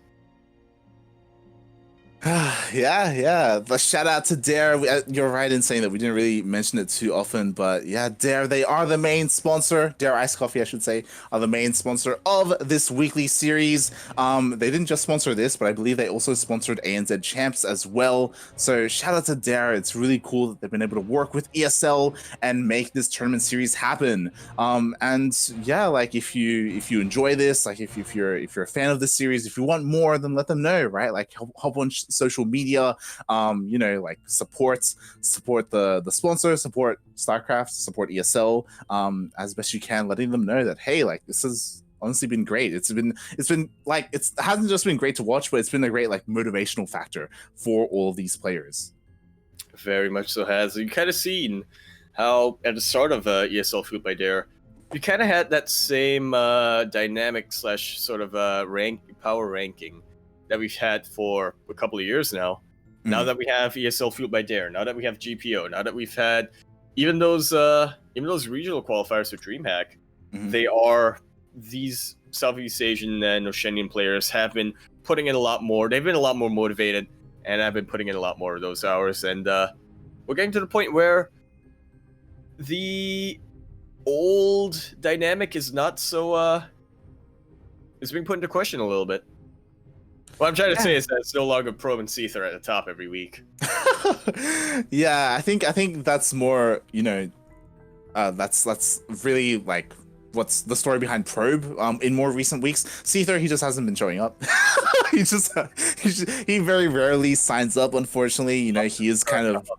[SPEAKER 2] Yeah. But shout out to Dare. You're right in saying that we didn't really mention it too often, but yeah, Dare, they are the main sponsor. Dare Iced Coffee, I should say, are the main sponsor of this weekly series. They didn't just sponsor this, but I believe they also sponsored ANZ Champs as well. So shout out to Dare. It's really cool that they've been able to work with ESL and make this tournament series happen. And yeah, like, if you enjoy this, like, if you're a fan of this series, if you want more, then let them know, right? Like, hop on social media, like, support the sponsor, support StarCraft, support ESL as best you can, letting them know that, hey, like, this has honestly been great. It's been like, it hasn't just been great to watch, but it's been a great, like, motivational factor for all of these players.
[SPEAKER 1] Very much so has. You kind of seen how at the start of ESL Fueled by Dare, you kind of had that same dynamic / sort of power ranking that we've had for a couple of years now. Mm-hmm. Now that we have ESL Fueled by Dare, now that we have GPO, now that we've had even those regional qualifiers for DreamHack, mm-hmm. they are these Southeast Asian and Oceanian players have been putting in a lot more. They've been a lot more motivated, and I've been putting in a lot more of those hours. And we're getting to the point where the old dynamic is not so is being put into question a little bit. What I'm trying to say is that it's no longer Probe and Seether at the top every week.
[SPEAKER 2] Yeah, I think that's more, that's really like what's the story behind Probe. In more recent weeks, Seether, he just hasn't been showing up. he very rarely signs up. Unfortunately, he is kind of.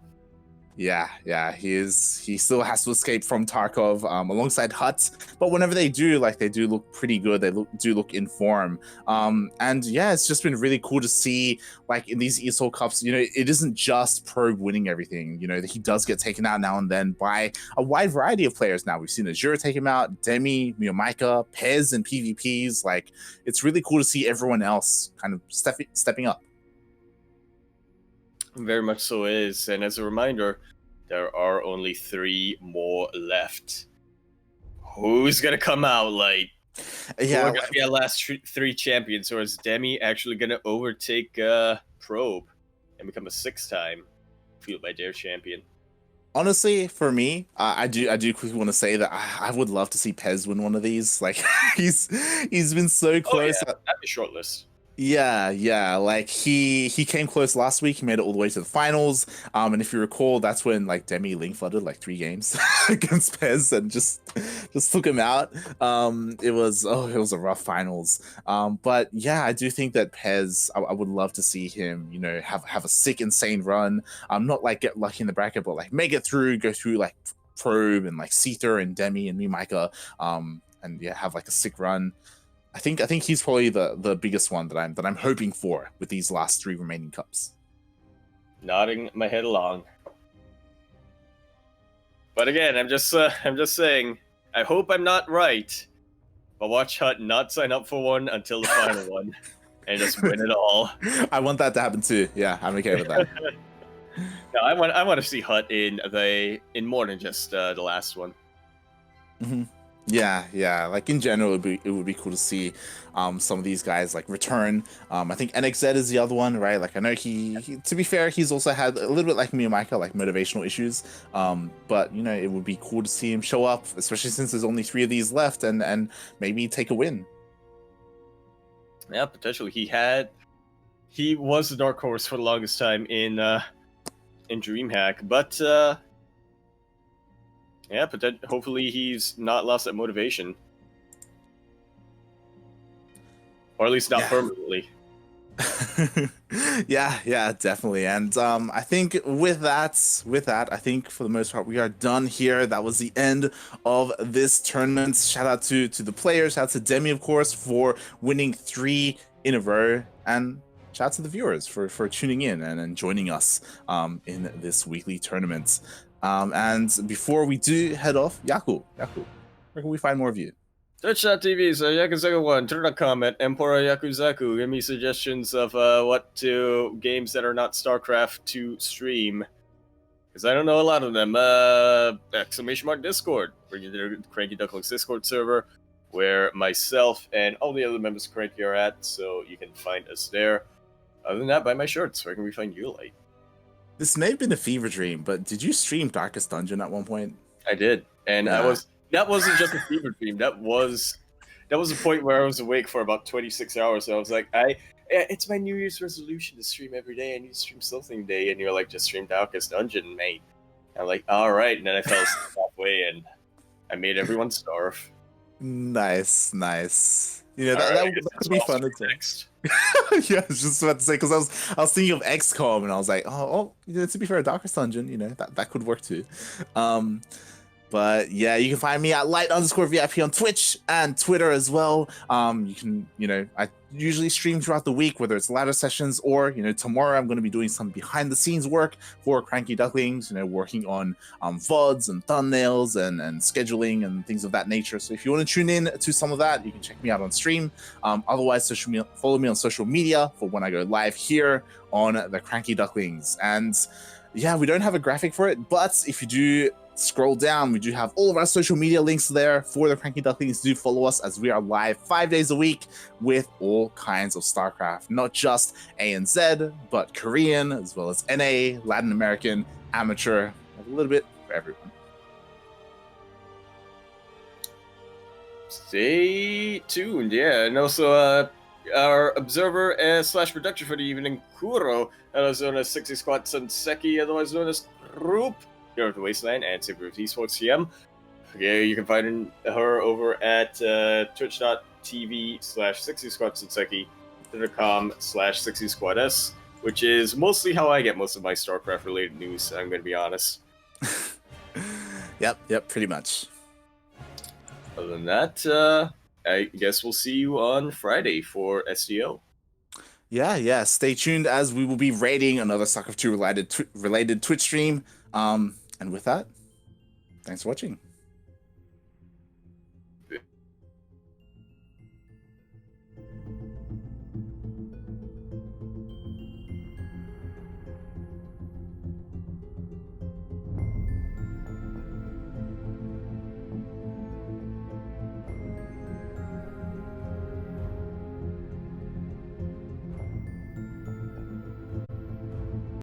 [SPEAKER 2] Yeah, he still has to escape from Tarkov alongside Hut, but whenever they do, they do look pretty good. They do look in form. And yeah, it's just been really cool to see, in these ESL Cups, it isn't just Probe winning everything. He does get taken out now and then by a wide variety of players now. We've seen Azure take him out, Demi, Miomaika, Pez in PvPs. It's really cool to see everyone else kind of stepping up.
[SPEAKER 1] Very much so is. And as a reminder, there are only 3 more left. Who's gonna come out Yeah, who are gonna be our last 3 champions, or is Demi actually gonna overtake Probe and become a 6-time Fueled by Dare champion?
[SPEAKER 2] Honestly, for me, I do quickly want to say that I would love to see Pez win one of these. He's been so close.
[SPEAKER 1] Oh, yeah. That'd be shortlist.
[SPEAKER 2] Yeah, he came close last week. He made it all the way to the finals. And if you recall, that's when Demi link flooded 3 games against Pez and just took him out. It was a rough finals. But yeah, I do think that Pez, I would love to see him, have a sick, insane run. Not get lucky in the bracket, but make it through, go through Probe and Seether and Demi and Miomaika. And yeah, have a sick run. I think he's probably the biggest one that I'm hoping for with these last 3 remaining cups.
[SPEAKER 1] Nodding my head along. But again, I'm just saying, I hope I'm not right, but watch Hut not sign up for one until the final one and just win it all.
[SPEAKER 2] I want that to happen too. Yeah, I'm okay with that.
[SPEAKER 1] No, I want to see Hut in more than just the last one.
[SPEAKER 2] Mm-hmm. Yeah. In general, it would be cool to see some of these guys return. I think NXZ is the other one, right? I know he to be fair, he's also had a little bit like Miomaika, motivational issues. But it would be cool to see him show up, especially since there's only 3 of these left, and maybe take a win.
[SPEAKER 1] Yeah, potentially. He was the dark horse for the longest time in DreamHack, but yeah, hopefully he's not lost that motivation. Or at least not permanently.
[SPEAKER 2] yeah, definitely. And I think with that, I think for the most part we are done here. That was the end of this tournament. Shout out to the players, shout out to Demi, of course, for winning 3 in a row, and shout out to the viewers for tuning in and joining us in this weekly tournament. And before we do head off, Yaku, where can we find more of you?
[SPEAKER 1] Twitch.tv, Yakuzaku1, Twitter to comment, Empora Yakuzaku. Give me suggestions of what games that are not StarCraft to stream, because I don't know a lot of them. !Discord, bring you to the CranKy Ducklings Discord server, where myself and all the other members of CranKy are at, so you can find us there. Other than that, buy my shirts. Where can we find you, Light?
[SPEAKER 2] This may have been a fever dream, but did you stream Darkest Dungeon at one point?
[SPEAKER 1] I did, and that wasn't just a fever dream. That was a point where I was awake for about 26 hours. So I was like, it's my New Year's resolution to stream every day. I need to stream something today, and you're like, just stream Darkest Dungeon, mate. And I'm like, all right, and then I fell asleep halfway, and I made everyone starve.
[SPEAKER 2] Nice. That could be fun. Next. Yeah, I was just about to say, because I was thinking of XCOM, and I was like, to be fair, Darkest Dungeon, that could work too. But yeah, you can find me at light_VIP on Twitch and Twitter as well. You can, I usually stream throughout the week, whether it's ladder sessions or, tomorrow I'm going to be doing some behind the scenes work for CranKy Ducklings, working on VODs and thumbnails and scheduling and things of that nature. So if you want to tune in to some of that, you can check me out on stream. Otherwise, follow me on social media for when I go live here on the CranKy Ducklings. And yeah, we don't have a graphic for it, but if you do scroll down. We do have all of our social media links there for the CranKy Ducklings. Do follow us as we are live 5 days a week with all kinds of StarCraft, not just ANZ, but Korean, as well as NA, Latin American, amateur, a little bit for everyone.
[SPEAKER 1] Stay tuned, yeah. And also, our observer / producer for the evening, Kuro, otherwise known as 60 Squad Senseki, otherwise known as Group, here at the Wasteland, and ZvT Sports TM. Okay, you can find her over at twitch.tv/60 Squad Senseki, twitter.com/60 Squad S, which is mostly how I get most of my StarCraft related news, I'm going to be honest.
[SPEAKER 2] Yep, pretty much.
[SPEAKER 1] Other than that, I guess we'll see you on Friday for SEO.
[SPEAKER 2] Yeah. Stay tuned as we will be rating another StarCraft 2 related Twitch stream. And with that, thanks for watching.